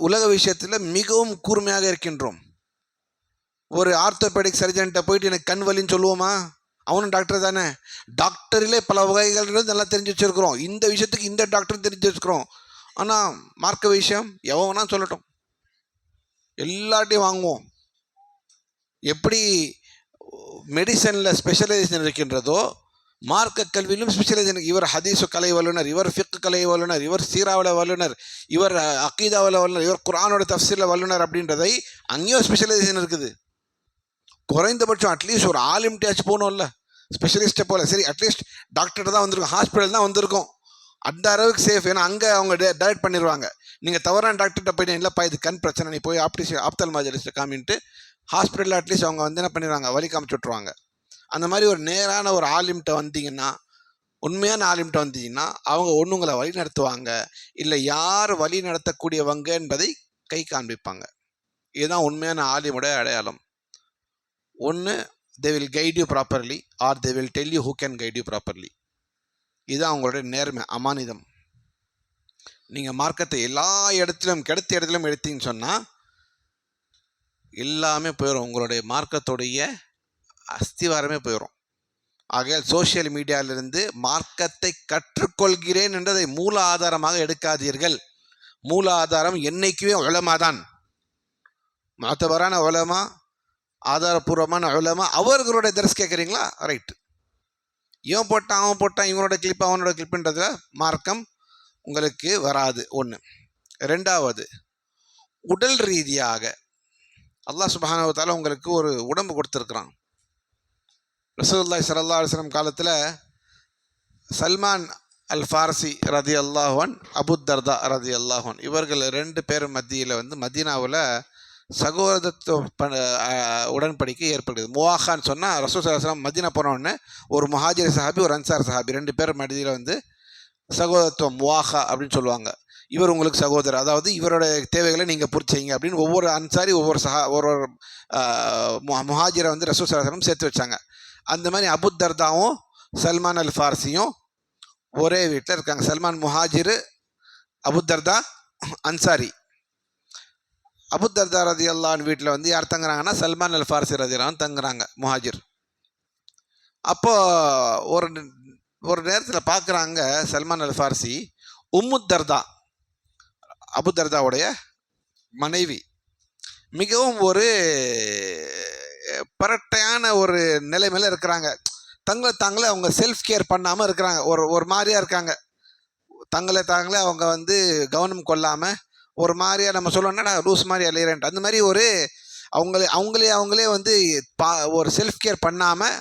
உலக விஷயத்தில் மிகவும் கூர்மையாக இருக்கின்றோம். ஒரு ஆர்த்தோபெடிக் சர்ஜன்கிட்ட போயிட்டு எனக்கு கண் வலின்னு சொல்லுவோமா? அவனும் டாக்டர் தானே. டாக்டரிலே பல வகைகள் நல்லா தெரிஞ்சு வச்சுருக்கிறோம். இந்த விஷயத்துக்கு இந்த டாக்டர் தெரிஞ்சு வச்சுக்கிறோம். ஆனால் மார்க்க விஷயம் எவனா சொல்லட்டும், எல்லாட்டையும் வாங்குவோம். எப்படி மெடிசனில் ஸ்பெஷலைசேஷன் இருக்கின்றதோ மார்க்க கல்வியிலும் ஸ்பெஷலைசேஷன். இவர் ஹதீஸு கலை வல்லுனர், இவர் ஃபிக் கலை வல்லுனர், இவர் சீராவில் வல்லுனர், இவர் அக்கீதாவில் வல்லுனர், இவர் குர்ஆனோட தஃப்சீரில் வல்லுனர் அப்படின்றதை அங்கேயும் ஸ்பெஷலைசேஷன் இருக்குது. குறைந்தபட்சம் அட்லீஸ்ட் ஒரு ஆலிம்டாச்சு போகணும்ல, ஸ்பெஷலிஸ்ட்டை போல. சரி, அட்லீஸ்ட் டாக்டர்கிட்ட தான் வந்திருக்கோம், ஹாஸ்பிட்டல் தான் வந்திருக்கோம், அந்த அளவுக்கு சேஃப். ஏன்னா அங்கே அவங்க டைரக்ட் பண்ணிடுவாங்க. நீங்கள் தவறான டாக்டர்கிட்ட போயிட்டு இல்லைப்பா இது கண் பிரச்சனை, நீ போய் ஆப்தல்மாலஜிஸ்ட்டை காமின்ட்டு ஹாஸ்பிட்டலில் அட்லீஸ்ட் அவங்க வந்து என்ன பண்ணிடுவாங்க, வழி காமிச்சு விட்ருவாங்க. அந்த மாதிரி ஒரு நேரான ஒரு ஆலிம்கிட்ட வந்தீங்கன்னா, உண்மையான ஆலிம்கிட்ட வந்தீங்கன்னா அவங்க ஒன்று உங்களை வழி நடத்துவாங்க, இல்லை யார் வழி நடத்தக்கூடியவங்க என்பதை கை காண்பிப்பாங்க. இதுதான் உண்மையான ஆலிமுடைய அடையாளம். ஒன்று, they will guide you properly or they will tell you who can guide you properly. இதுதான் அவங்களுடைய நேர்மை, அமானிதம். நீங்கள் மார்க்கத்தை எல்லா இடத்திலும் கிடைத்த இடத்திலும் எடுத்தீங்கன்னு சொன்னால் எல்லாமே போயிடும். உங்களுடைய மார்க்கத்துடைய அஸ்திவாரமே போயிடும். ஆகையால் சோசியல் மீடியாவிலிருந்து மார்க்கத்தை கற்றுக்கொள்கிறேன் என்றதை மூல ஆதாரமாக எடுக்காதீர்கள். மூல ஆதாரம் என்னைக்குமே உலமா தான். மத்தவரான உலமா, ஆதாரபூர்வமான உலமா, அவர்களுடைய தரிசி கேட்குறீங்களா? ரைட்டு. இவன் போட்டான் அவன் போட்டான், இவனோட கிளிப்பு அவனோட கிளிப்புன்றதுல மார்க்கம் உங்களுக்கு வராது. ஒன்று. ரெண்டாவது, உடல் ரீதியாக அல்லாஹ் சுப்ஹானஹு வ தஆலா உங்களுக்கு ஒரு உடம்பு கொடுத்துருக்குறான். ரசூலுல்லாஹி ஸல்லல்லாஹு அலைஹி வஸல்லம் காலத்தில் சல்மான் அல் ஃபாரசி ரதி அல்லாஹன், அபு தர்தா ரதி அல்லாஹன், இவர்கள் 2 பேர் மத்தியில் வந்து மதீனாவில் சகோதரத்துவ உடன்படிக்கை ஏற்படுது. முவாஹான்னு சொன்னால் ரசூல் ஸல்லல்லாஹு அலைஹி வஸல்லம் மதீனா போனோடனே ஒரு முஹாஜிர் சஹாபி, ஒரு அன்சார் சஹாபி, 2 பேர் மத்தியில் வந்து சகோதரத்துவம், முவாஹா அப்படின்னு சொல்லுவாங்க. இவர் உங்களுக்கு சகோதரர், அதாவது இவரோட தேவைகளை நீங்கள் பூர்த்தி செய்யுங்க அப்படின்னு ஒவ்வொரு அன்சாரி ஒரு முஹாஜிரை வந்து ரசூல் ஸல்லல்லாஹு அலைஹி வஸல்லம் சேர்த்து வச்சாங்க. அந்த மாதிரி அபு தர்தாவும் சல்மான் அல் ஃபாரசியும் ஒரே வீட்டில் இருக்காங்க. சல்மான் முஹாஜிர், அபு தர்தா அன்சாரி. அபு தர்தா ரதி அல்லாஹ் வீட்டில் வந்து யார் தங்குறாங்கன்னா சல்மான் அல் ஃபாரசி ரதி அல்லாஹ் தங்குறாங்க, முஹாஜிர். அப்போது ஒரு நேரத்தில் பார்க்குறாங்க சல்மான் அல் ஃபாரசி, உம்மு தர்தா அபு தர்தாவுடைய மனைவி மிகவும் ஒரு பரட்டையான ஒரு நிலைமையில் இருக்கிறாங்க. தாங்களே அவங்க செல்ஃப் கேர் பண்ணாமல் இருக்கிறாங்க. ஒரு மாதிரியாக இருக்காங்க. தாங்களே அவங்க வந்து கவனம் கொள்ளாமல் ஒரு மாதிரியாக, நம்ம சொல்லணும்னா லூஸ் மாதிரி அலையிறேன்ட்டு, அந்த மாதிரி ஒரு அவங்களே வந்து ஒரு செல்ஃப் கேர் பண்ணாமல்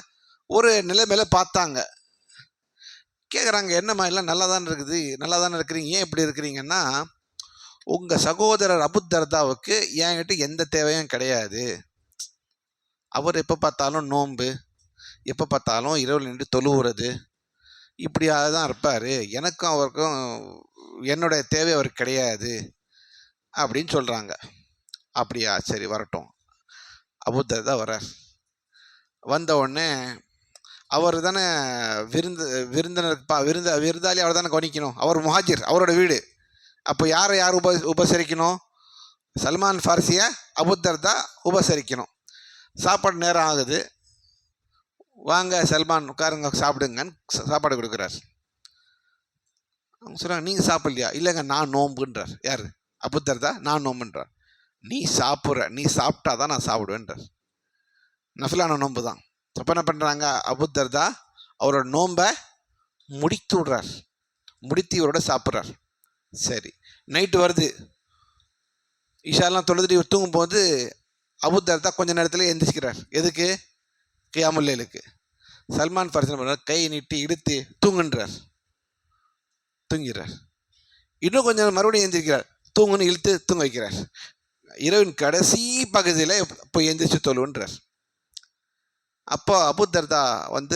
ஒரு நிலைமையில் பார்த்தாங்க. கேட்குறாங்க, என்னம்மா எல்லாம் நல்லா தானே இருக்குது, நல்லா தானே இருக்கிறீங்க, ஏன் இப்படி இருக்கிறீங்கன்னா, உங்கள் சகோதரர் அபு தர்தாவுக்கு என்கிட்ட எந்த தேவையும் கிடையாது. அவர் எப்போ பார்த்தாலும் நோன்பு, எப்போ பார்த்தாலும் இரவில் நின்று தொழுவுறது, இப்படியாக தான் இருப்பார். எனக்கும் அவருக்கும் என்னுடைய தேவை அவருக்கு கிடையாது அப்படின்னு சொல்கிறாங்க. அப்படியா, சரி வரட்டும். அபூதர்தா வரார். வந்த உடனே அவர் தானே விருந்தாளி அவர் தானே கவனிக்கணும். அவர் முஹாஜிர், அவரோட வீடு. அப்போ யார் உபசரிக்கணும்? சல்மான் ஃபார்சியை அபூதர்தா உபசரிக்கணும். சாப்பாடு நேரம் ஆகுது, வாங்க சல்மான் உட்காருங்க சாப்பிடுங்கன்னு சாப்பாடு கொடுக்குறார். அவங்க சொல்கிறாங்க, நீங்கள் சாப்பிட்லையா? இல்லைங்க நான் நோம்புன்றார். யார்? அபூதர்தா. நான் நோம்புன்றார். நீ சாப்பிட்டா தான் நான் சாப்பிடுவேன்றார். நஃபிலான நோன்பு தான். அப்போ என்ன பண்ணுறாங்க? அபூதர்தா அவரோட நோன்பை முடித்து விடுறார். முடித்து இவரோட சாப்பிட்றார். சரி, நைட்டு வருது. இஷாலாம் தொழுதுட்டு இவர் தூங்கும்போது அபூதர்தா கொஞ்ச நேரத்தில் எந்திரிக்கிறார். எதுக்கு? கியாமுல் லைலுக்கு. சல்மான் ஃபாரிசி பண்ணுறார், கை நீட்டி இழுத்து தூங்குன்றார். தூங்கிறார். இன்னும் கொஞ்சம் மறுபடியும் எந்திரிக்கிறார். தூங்குன்னு இழுத்து தூங்க வைக்கிறார். இரவின் கடைசி பகுதியில் போய் எந்திரிச்சு தொழுன்றார். அப்போ அபூதர்தா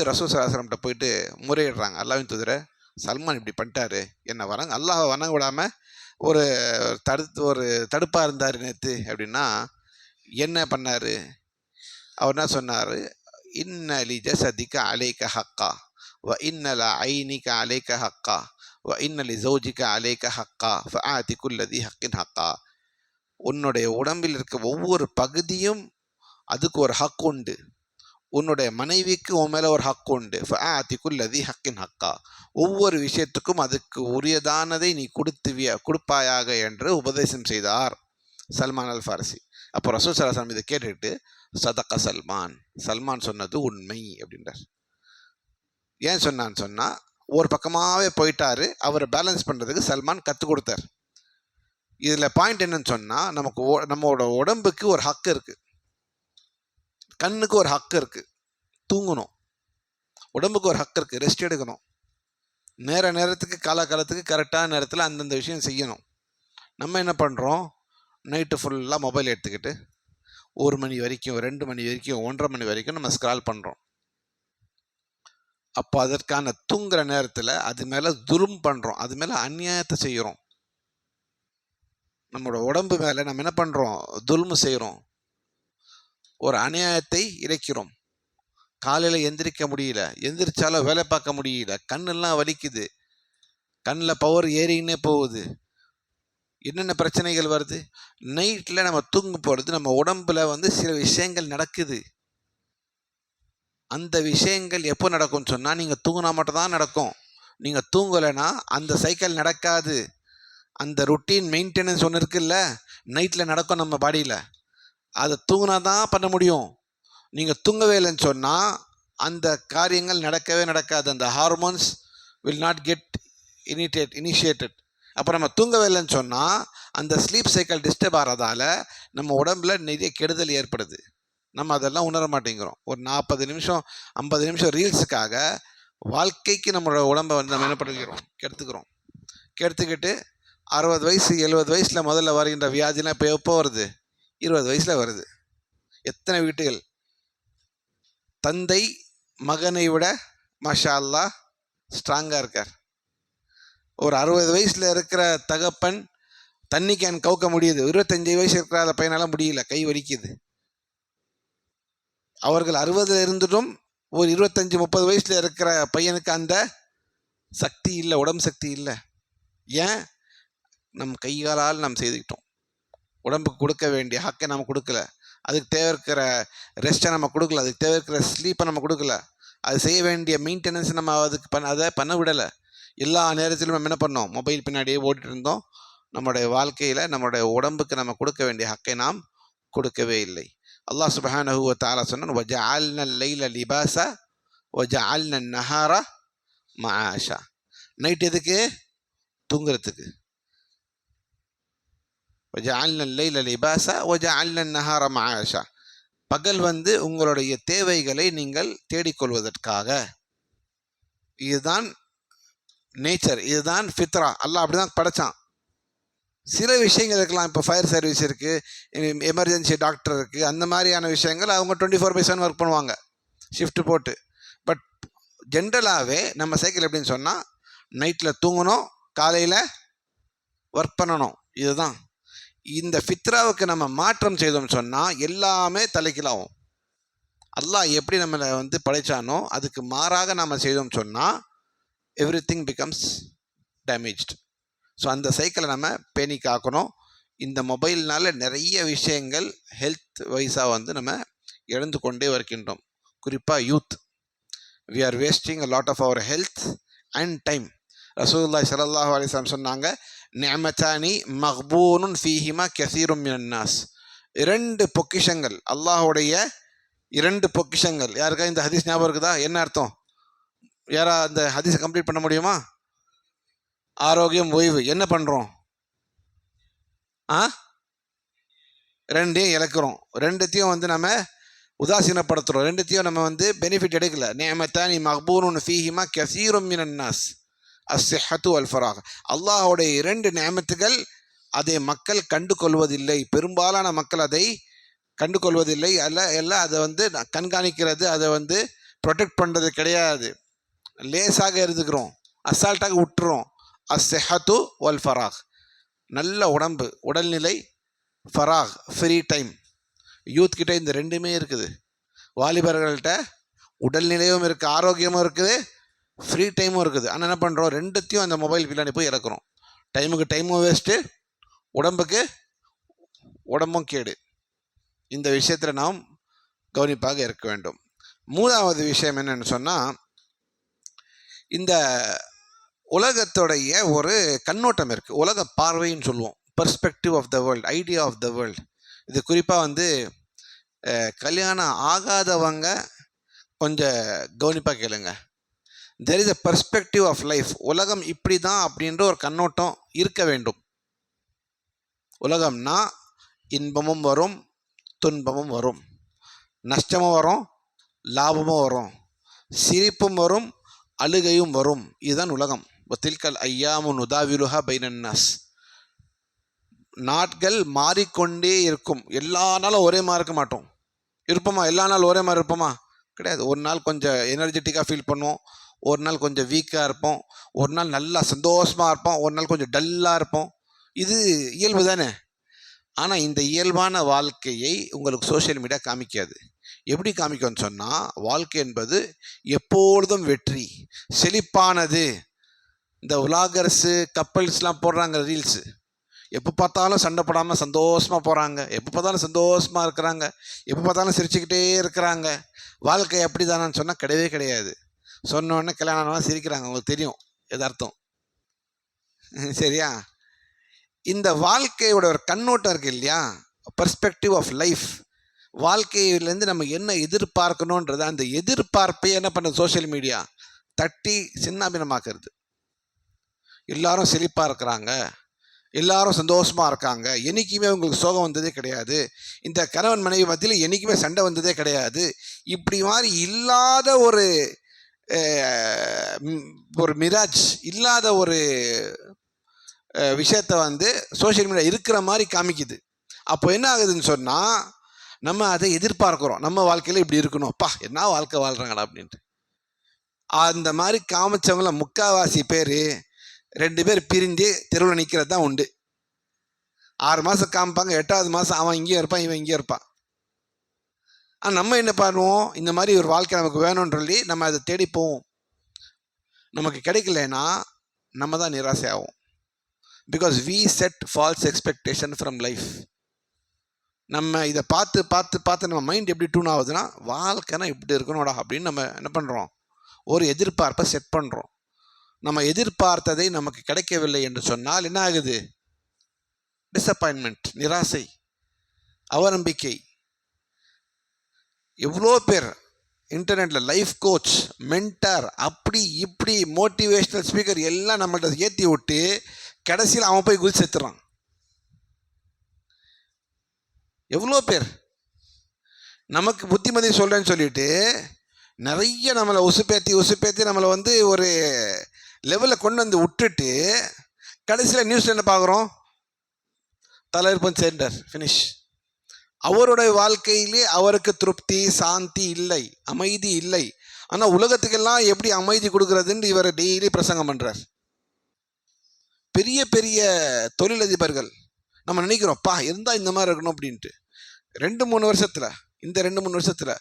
ரசூல் ஸல்லல்லாஹு அலைஹி வஸல்லம் போயிட்டு முறையிடுறாங்க, அல்லாஹ்வின் தூதரே, சல்மான் இப்படி பண்ணிட்டாரு, என்ன அல்லாஹ் வணங்க விடாமல் ஒரு தடுப்பாக இருந்தார் நேற்று அப்படின்னா. என்ன பண்ணார்? அவர் என்ன சொன்னார்? இன்ன லி ஜஸதிக அலைக ஹக்கா வ இன்ன ல ஐனிக அலைக ஹக்கா வ இன்ன லி ஜௌஜிக அலைக ஹக்கா ஃபஆதி குல்லதி ஹக்கின் ஹக்கா. உன்னுடைய உடம்பில் இருக்க ஒவ்வொரு பகுதியும் அதுக்கு ஒரு ஹக் உண்டு. உன்னுடைய மனைவிக்கு உன் மேலே ஒரு ஹக் உண்டு. ஃபஆதி குல்லதி ஹக்கின் ஹக்கா. ஒவ்வொரு விஷயத்துக்கும் அதுக்கு உரியதானதை நீ கொடுப்பாயாக என்று உபதேசம் செய்தார் சல்மான் அல் ஃபாரிசி. அப்போ ரசூல் ஸல்லல்லாஹு அலைஹி வஸல்லம் இதை கேட்டுட்டு, சதக சல்மான் சொன்னது உண்மை அப்படின்றார். ஏன் சொன்னான்னு சொன்னால், ஒரு பக்கமாகவே போயிட்டாரு, அவரை பேலன்ஸ் பண்ணுறதுக்கு சல்மான் கற்றுக் கொடுத்தார். இதில் பாயிண்ட் என்னன்னு சொன்னால், நம்மளோட உடம்புக்கு ஒரு ஹக்கு இருக்குது, கண்ணுக்கு ஒரு ஹக்கு இருக்குது, தூங்கணும். உடம்புக்கு ஒரு ஹக்கு இருக்குது, ரெஸ்ட் எடுக்கணும். நேரத்துக்கு காலத்துக்கு கரெக்டான நேரத்தில் அந்தந்த விஷயம் செய்யணும். நம்ம என்ன பண்ணுறோம்? நைட்டு ஃபுல்லாக மொபைல் எடுத்துக்கிட்டு 1 மணி வரைக்கும், 2 மணி வரைக்கும், 1:30 மணி வரைக்கும் நம்ம ஸ்க்ரால் பண்ணுறோம். அப்போ அதற்கான தூங்குற நேரத்தில் அது மேலே துல்ம் பண்ணுறோம், அது மேலே அநியாயத்தை செய்கிறோம். நம்மளோட உடம்பு மேலே நம்ம என்ன பண்ணுறோம்? துல்மு செய்கிறோம், ஒரு அநியாயத்தை இழைக்கிறோம். காலையில் எந்திரிக்க முடியல, எந்திரிச்சாலும் வேலை பார்க்க முடியல, கண்ணெல்லாம் வலிக்குது, கண்ணில் பவர் ஏறின்னே போகுது. என்னென்ன பிரச்சனைகள் வருது? நைட்டில் நம்ம தூங்கும் பொழுது நம்ம உடம்புல சில விஷயங்கள் நடக்குது. அந்த விஷயங்கள் எப்போ நடக்கும்னு சொன்னால், நீங்கள் தூங்கினா மட்டும்தான் நடக்கும். நீங்கள் தூங்கலைன்னா அந்த சைக்கிள் நடக்காது. அந்த ரொட்டீன் மெயின்டெனன்ஸ் ஒன்று இருக்குல்ல, நைட்டில் நடக்கும் நம்ம பாடியில். அதை தூங்கினா தான் பண்ண முடியும். நீங்கள் தூங்கவே இல்லைன்னு சொன்னால் அந்த காரியங்கள் நடக்கவே நடக்காது. அந்த hormones will not get initiated. அப்போ நம்ம தூங்கவே இல்லைன்னு சொன்னால் அந்த ஸ்லீப் சைக்கிள் டிஸ்டர்ப் ஆகிறதால நம்ம உடம்புல நிறைய கெடுதல் ஏற்படுது. நம்ம அதெல்லாம் உணர மாட்டேங்கிறோம். ஒரு 40 நிமிஷம் 50 நிமிஷம் ரீல்ஸுக்காக வாழ்க்கைக்கு நம்மளோட உடம்பை நம்ம என்ன பண்ணிக்கிறோம்? கெடுத்துக்கிட்டு 60 வயசு 70 வயசில் முதல்ல வருகின்ற வியாதிலாம் இப்போ எப்போ வருது? 20 வயசில் வருது. எத்தனை வீட்டுகள் தந்தை மகனை விட மாஷா அல்லாஹ் ஸ்ட்ராங்காக இருக்கார். ஒரு 60 வயசில் இருக்கிற தகப்பன் தண்ணி கேன் கவுக்க முடியுது, 25 வயசு இருக்கிற பையனால முடியல, கை வலிக்குது. அவர்கள் 60 இருந்துட்டும் ஒரு 25-30 வயசில் இருக்கிற பையனுக்கு அந்த சக்தி இல்லை, உடம்பு சக்தி இல்லை. ஏன்? நம் கைகாலால் நாம் செய்துக்கிட்டோம். உடம்புக்கு கொடுக்க வேண்டிய ஹக்கை நம்ம கொடுக்கல, அதுக்கு தேவை இருக்கிற ரெஸ்ட்டை நம்ம கொடுக்கல, அதுக்கு தேவை இருக்கிற ஸ்லீப்பை நம்ம கொடுக்கல, அது செய்ய வேண்டிய மெயின்டெனன்ஸ் நம்ம அதுக்கு அதை பண்ண விடலை. எல்லா நேரத்திலும் நம்ம என்ன பண்ணோம்? மொபைல் பின்னாடியே ஓடிட்டு இருந்தோம். நம்முடைய வாழ்க்கையில் நம்முடைய உடம்புக்கு நம்ம கொடுக்க வேண்டிய ஹக்கை நாம் கொடுக்கவே இல்லை. அல்லாஹ் சுப்ஹானஹு வ தஆலா சொன்னான், வஜஅல்னா லைல லிபாஸா வஜஅல்னா நஹார மஆஷா. நைட் எதுக்கு? தூங்குறதுக்கு. வஜஅல்னா லைல லிபாஸா வஜஅல்னா நஹார மஆஷா. பகல் உங்களுடைய தேவைகளை நீங்கள் தேடிக்கொள்வதற்காக. இதுதான் நேச்சர், இதுதான் ஃபித்ரா. அல்லாஹ் அப்படி தான் படைச்சான். சில விஷயங்கள் இருக்கலாம், இப்போ ஃபயர் சர்வீஸ் இருக்குது, எமர்ஜென்சி டாக்டர் இருக்குது, அந்த மாதிரியான விஷயங்கள் அவங்க 24/7 ஒர்க் பண்ணுவாங்க ஷிஃப்ட் போட்டு. பட் ஜென்ரலாகவே நம்ம சைக்கிள் எப்படின்னு சொன்னால், நைட்டில் தூங்கணும், காலையில் ஒர்க் பண்ணணும். இதுதான். இந்த ஃபித்ராவுக்கு நம்ம மாற்றம் செய்தோம்னு சொன்னால் எல்லாமே தலைக்கீழாகும். அல்லாஹ் எப்படி நம்மளை வந்து படைச்சானோ அதுக்கு மாறாக நம்ம செய்தோம்னு சொன்னால் every thing becomes damaged. So அந்த சைக்கிளை நம்ம பேணி காக்கணும். இந்த மொபைல்னால நிறைய விஷயங்கள் ஹெல்த் வைஸாக வந்து நம்ம இழந்து கொண்டே வருகின்றோம். குறிப்பாக youth, we are wasting a lot of our health and time. ரசூலுல்லாஹி ஸல்லல்லாஹு அலைஹி வஸல்லம் சொன்னாங்க, நிஅமத்தானி மக்பூனுன் ஃபீஹிமா கஸீரும் மினன் நாஸ். 2 பொக்கிஷங்கள், அல்லாஹ்வுடைய 2 பொக்கிஷங்கள். யாருக்கா இந்த ஹதீஸ் ஞாபகம் இருக்குதா? என்ன அர்த்தம்? யாரா அந்த ஹதீஸை கம்ப்ளீட் பண்ண முடியுமா? ஆரோக்கியம், ஓய்வு. என்ன பண்ணுறோம்? ரெண்டையும் இழக்கிறோம். ரெண்டுத்தையும் வந்து நம்ம உதாசீனப்படுத்துகிறோம். ரெண்டுத்தையும் நம்ம வந்து பெனிஃபிட் எடுக்கல. நிஅமத்தானி மக்பூனுன் ஃபீஹிமா கஸீரும் மினன் நாஸ் அஸ்ஸிஹத்து வல் ஃபராக். அல்லாஹ்வுடைய 2 நிஅமத்துகள், அதை மக்கள் கண்டு கொள்வதில்லை. பெரும்பாலான மக்கள் அதை கண்டு கொள்வதில்லை. எல்லாம் அதை வந்து கண்காணிக்கிறது, அதை வந்து ப்ரொடெக்ட் பண்ணுறது கிடையாது. லேசாக இருந்துக்கிறோம், அசால்ட்டாக விட்டுறோம். அஸ்ஸிஹத்து வல் ஃபராக், நல்ல உடம்பு, உடல்நிலை, ஃபராக், ஃப்ரீ டைம். யூத் கிட்ட இந்த ரெண்டுமே இருக்குது. வாலிபர்கள்ட்ட உடல்நிலையும் இருக்குது, ஆரோக்கியமும் இருக்குது, ஃப்ரீ டைமும் இருக்குது. ஆனால் என்ன பண்ணுறோம்? ரெண்டுத்தையும் அந்த மொபைல் பின்னாடி போய் இறக்குறோம். டைமுக்கு டைமும் வேஸ்ட்டு, உடம்புக்கு உடம்பும் கேடு. இந்த விஷயத்தில் நாம் கவனிப்பாக இருக்க வேண்டும். 3வது விஷயம் என்னன்னு சொன்னால், இந்த உலகத்துடைய ஒரு கண்ணோட்டம் இருக்குது. உலக பார்வைன்னு சொல்லுவோம், perspective of the world, idea of the world. இது குறிப்பாக வந்து கல்யாணம் ஆகாதவங்க கொஞ்சம் கவனிப்பாக கேளுங்க. There is a perspective of life. உலகம் இப்படி தான் அப்படின்ற ஒரு கண்ணோட்டம் இருக்க வேண்டும். உலகம்னா இன்பமும் வரும், துன்பமும் வரும், நஷ்டமும் வரும், லாபமும் வரும், சிரிப்பும் வரும், அழுகையும் வரும். இதுதான் உலகம். தில்கல் ஐயாமு நுதாவிலுஹா பைனன்னாஸ். நாட்கள் மாறிக்கொண்டே இருக்கும். எல்லா நாளும் ஒரே மாதிரி இருக்க மாட்டோம். இருப்போமா? எல்லா நாளும் ஒரே மாதிரி இருப்போமா? கிடையாது. ஒரு நாள் கொஞ்சம் எனர்ஜெட்டிக்காக ஃபீல் பண்ணுவோம், ஒரு நாள் கொஞ்சம் வீக்காக இருப்போம், ஒரு நாள் நல்லா சந்தோஷமாக இருப்போம், ஒரு நாள் கொஞ்சம் டல்லாக இருப்போம். இது இயல்பு தானே. ஆனால் இந்த இயல்பான வாழ்க்கையை உங்களுக்கு சோஷியல் மீடியா காமிக்காது. எப்படி காமிக்கும்னு சொன்னால், வாழ்க்கை என்பது எப்பொழுதும் வெற்றி, செழிப்பானது. இந்த விலாகர்ஸு, கப்பல்ஸ்லாம் போடுறாங்க ரீல்ஸு, எப்போ பார்த்தாலும் சண்டை போடாமல் சந்தோஷமாக போகிறாங்க, எப்போ பார்த்தாலும் சந்தோஷமாக இருக்கிறாங்க, எப்போ பார்த்தாலும் சிரிச்சுக்கிட்டே இருக்கிறாங்க. வாழ்க்கை எப்படி தானேன்னு சொன்னால் கிடையவே கிடையாது. சொன்னோடனே கல்யாணம் சிரிக்கிறாங்க. உங்களுக்கு தெரியும் எது அர்த்தம், சரியா? இந்த வாழ்க்கையோட ஒரு கண்ணோட்டம் இருக்குது இல்லையா, பெர்ஸ்பெக்டிவ் ஆஃப் லைஃப். வாழ்க்கையிலேருந்து நம்ம என்ன எதிர்பார்க்கணுன்றது, அந்த எதிர்பார்ப்பை என்ன பண்ணுறது சோஷியல் மீடியா தட்டி சின்னாபின்னமாக்குறது. எல்லாரும் செழிப்பாக இருக்கிறாங்க, எல்லாரும் சந்தோஷமாக இருக்காங்க, என்றைக்குமே உங்களுக்கு சோகம் வந்ததே கிடையாது, இந்த கணவன் மனைவி மத்தியில் என்றைக்குமே சண்டை வந்ததே கிடையாது. இப்படி மாதிரி இல்லாத ஒரு மிராஜ், இல்லாத ஒரு விஷயத்தை வந்து சோஷியல் மீடியா இருக்கிற மாதிரி காமிக்குது. அப்போ என்ன ஆகுதுன்னு சொன்னால், நம்ம அதை எதிர்பார்க்குறோம். நம்ம வாழ்க்கையில் இப்படி இருக்கணும், அப்பா என்ன வாழ்க்கை வாழ்கிறாங்களா அப்படின்ட்டு. அந்த மாதிரி காமிச்சவங்கள முக்கால்வாசி பேர் 2 பேர் பிரிஞ்சு தெருவில் நிற்கிறது தான் உண்டு. 6 மாதம் காமிப்பாங்க, 8வது மாதம் அவன் இங்கேயும் இருப்பான், இவன் இங்கேயும் இருப்பான். ஆனால் நம்ம என்ன பண்ணுவோம்? இந்த மாதிரி ஒரு வாழ்க்கை நமக்கு வேணும்னு சொல்லி நம்ம அதை தேடி போவோம். நமக்கு கிடைக்கலன்னா நம்ம தான் நிராசை ஆகும். Because we set false expectation from life. நம்ம இதை பார்த்து பார்த்து பார்த்து நம்ம மைண்ட் எப்படி டூன் ஆகுதுன்னா, வாழ்க்கைனா இப்படி இருக்கணும்டா அப்படின்னு நம்ம என்ன பண்ணுறோம்? ஒரு எதிர்பார்ப்பை செட் பண்ணுறோம். நம்ம எதிர்பார்த்ததை நமக்கு கிடைக்கவில்லை என்று சொன்னால் என்ன ஆகுது? டிசப்பாயின்மெண்ட், நிராசை, அவநம்பிக்கை. எவ்வளோ பேர் இன்டர்நெட்டில் லைஃப் கோச், மென்டார், அப்படி இப்படி மோட்டிவேஷ்னல் ஸ்பீக்கர் எல்லாம் நம்மள்ட்ட ஏற்றி விட்டு கடைசியில் அவன் போய் குதி செத்துறான். எவ்வளோ பேர் நமக்கு புத்திமதி சொல்கிறேன்னு சொல்லிட்டு நிறைய நம்மளை உசுப்பேத்தி நம்மளை வந்து ஒரு லெவலில் கொண்டு வந்து விட்டுட்டு கடைசியில் நியூஸில் என்ன பார்க்குறோம்? தலைவர்பன் சென்டர் ஃபினிஷ். அவருடைய வாழ்க்கையிலே அவருக்கு திருப்தி, சாந்தி இல்லை, அமைதி இல்லை. ஆனால் உலகத்துக்கெல்லாம் எப்படி அமைதி கொடுக்குறதுன்னு இவர் டெய்லி பிரசங்கம் பண்ணுறார். பெரிய பெரிய தொழிலதிபர்கள் நம்ம நினைக்கிறோம்ப்பா இருந்தால் இந்த மாதிரி இருக்கணும் அப்படின்ட்டு. 2-3 வருஷத்தில், இந்த 2-3 வருஷத்தில்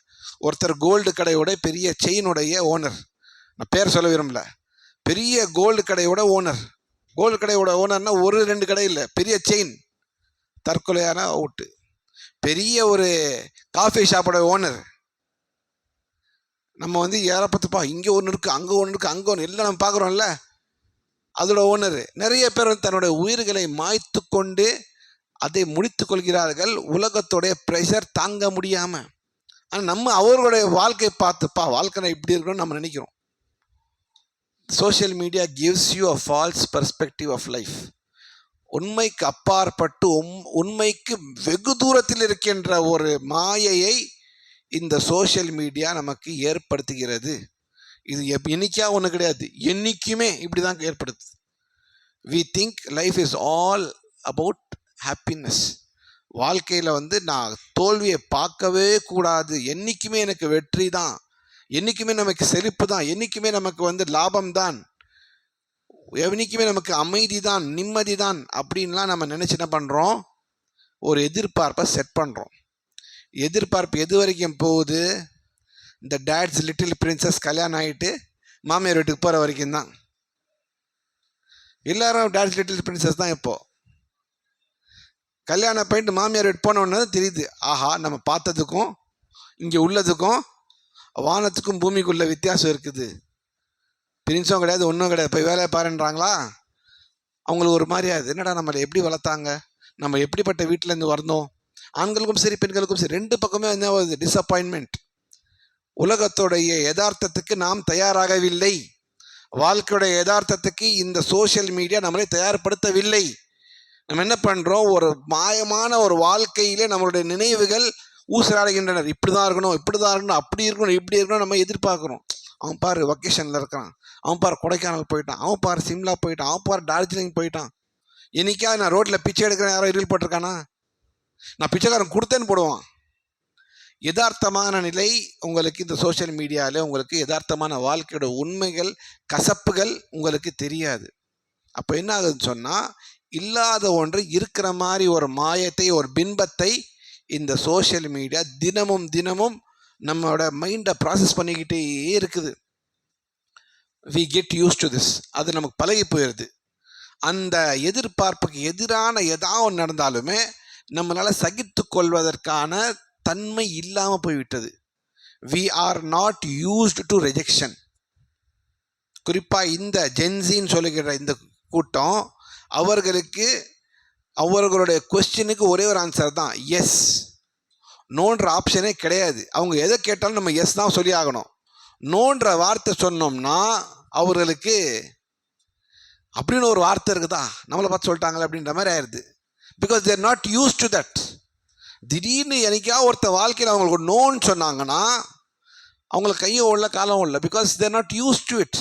ஒருத்தர் கோல்டு கடையோட பெரிய செயினுடைய ஓனர், நான் பேர் சொல்ல விரும்பல, பெரிய கோல்டு கடையோட ஓனர், கோல்டு கடையோட ஓனர்னா 1-2 கடை இல்லை, பெரிய செயின், தற்கொலையான அவுட்டு. பெரிய ஒரு காஃபி ஷாப்போட ஓனர், நம்ம யாரை பார்த்துப்பா இங்கே ஒன்று இருக்குது, அங்கே ஒன்று இருக்குது, அங்கே ஒன்று எல்லாம் நம்ம பார்க்குறோம்ல, அதோட ஓனர். நிறைய பேர் தன்னுடைய உயிர்களை மாய்த்து கொண்டு அதை முடித்து கொள்கிறார்கள், உலகத்துடைய ப்ரெஷர் தாங்க முடியாமல். ஆனால் நம்ம அவர்களுடைய வாழ்க்கையை பார்த்துப்பா வாழ்க்கை இப்படி இருக்கணும்னு நம்ம நினைக்கிறோம். Social media gives you a false perspective of life. உண்மைக்கு அப்பாற்பட்டு உண்மைக்கு வெகு தூரத்தில் இருக்கின்ற ஒரு மாயையை இந்த சோஷியல் மீடியா நமக்கு ஏற்படுத்துகிறது. இது என்னைக்கா ஒன்று கிடையாது, என்றைக்குமே இப்படி தான் ஏற்படுத்துது. We think life is all about happiness. வாழ்க்கையில் நான் தோல்வியை பார்க்கவே கூடாது, என்றைக்குமே எனக்கு வெற்றி தான், என்றைக்குமே நமக்கு செழிப்பு தான், என்றைக்குமே நமக்கு லாபம் தான், என்றைக்குமே நமக்கு அமைதி தான், நிம்மதி தான் அப்படின்லாம் நம்ம நினச்சி என்ன பண்ணுறோம், ஒரு எதிர்பார்ப்பை செட் பண்ணுறோம். எதிர்பார்ப்பு எது வரைக்கும் போகுது, இந்த டேட்ஸ் லிட்டில் பிரின்சஸ் கல்யாணம் ஆகிட்டு மாமியார் வீட்டுக்கு போகிற வரைக்கும் தான். எல்லாரும் டேட்ஸ் லிட்டில் பிரின்சஸ் தான். இப்போது கல்யாணம் போயிட்டு மாமியார் வீட்டு போனோன்னு தான் தெரியுது, ஆஹா நம்ம பார்த்ததுக்கும் இங்கே உள்ளதுக்கும் வானத்துக்கும் பூமிக்குள்ள வித்தியாசம் இருக்குது. பிரின்ஸும் கிடையாது, ஒன்றும் கிடையாது, போய் வேலையை பாருன்றாங்களா. அவங்களுக்கு ஒரு மாதிரியாது, என்னடா நம்மளை எப்படி வளர்த்தாங்க, நம்ம எப்படிப்பட்ட வீட்டிலேருந்து வரணும். ஆண்களுக்கும் சரி பெண்களுக்கும் சரி 2 பக்கமே என்ன வருது, டிஸப்பாயின்மெண்ட். உலகத்துடைய யதார்த்தத்துக்கு நாம் தயாராகவில்லை, வாழ்க்கையுடைய யதார்த்தத்துக்கு இந்த சோஷியல் மீடியா நம்மளை தயார்படுத்தவில்லை. நம்ம என்ன பண்ணுறோம், ஒரு மாயமான ஒரு வாழ்க்கையிலே நம்மளுடைய நினைவுகள் ஊசலாடுகின்றனர். இப்படி தான் இருக்கணும், இப்படி தான் இருக்கணும், அப்படி இருக்கணும், இப்படி இருக்கணும் நம்ம எதிர்பார்க்குறோம். அவன் பாரு வெக்கேஷனில் இருக்கிறான், அவன் பாரு கொடைக்கானல் போயிட்டான், அவன் பாரு சிம்லா போயிட்டான், அவன் பாரு டார்ஜிலிங் போயிட்டான். என்னைக்கா நான் ரோட்டில் பிச்சை எடுக்கிறேன் யாரோ ரீல் போட்டிருக்கானா, நான் பிச்சைக்காரன் கொடுத்தேன்னு போடுவான். யதார்த்தமான நிலை உங்களுக்கு இந்த சோஷியல் மீடியாவில் உங்களுக்கு யதார்த்தமான வாழ்க்கையோட உண்மைகள் கசப்புகள் உங்களுக்கு தெரியாது. அப்போ என்ன ஆகுதுன்னு சொன்னால், இல்லாத ஒன்று இருக்கிற மாதிரி ஒரு மாயத்தை, ஒரு பின்பத்தை இந்த சோஷியல் மீடியா தினமும் தினமும் நம்மளோட மைண்டை ப்ராசஸ் பண்ணிக்கிட்டே இருக்குது. We get use to this. அது நமக்கு பழகி போயிடுது. அந்த எதிர்பார்ப்புக்கு எதிரான ஏதாவது ஒன்று நடந்தாலுமே நம்மளால் சகித்து கொள்வதற்கான தன்மை இல்லாமல் போய்விட்டது. We are not used to rejection. குறிப்பாக இந்த ஜென்சின்னு சொல்லுகிற இந்த கூட்டம், அவர்களுக்கு அவர்களுடைய கொஸ்டினுக்கு ஒரே ஒரு ஆன்சர் தான் எஸ். நோன்ற ஆப்ஷனே கிடையாது. அவங்க எதை கேட்டாலும் நம்ம எஸ் தான் சொல்லி ஆகணும். நோன்ற வார்த்தை சொன்னோம்னா அவர்களுக்கு அப்படின்னு ஒரு வார்த்தை இருக்குதா, நம்மளை பார்த்து சொல்லிட்டாங்களே அப்படின்ற மாதிரி ஆயிடுது. Because there not use to that. திடீர்னு என்னைக்கா ஒருத்த வாழ்க்கையில் அவங்களுக்கு நோன்னு சொன்னாங்கன்னா அவங்களுக்கு கையும் ஓடல காலம் ஓடல. Because there not use to it.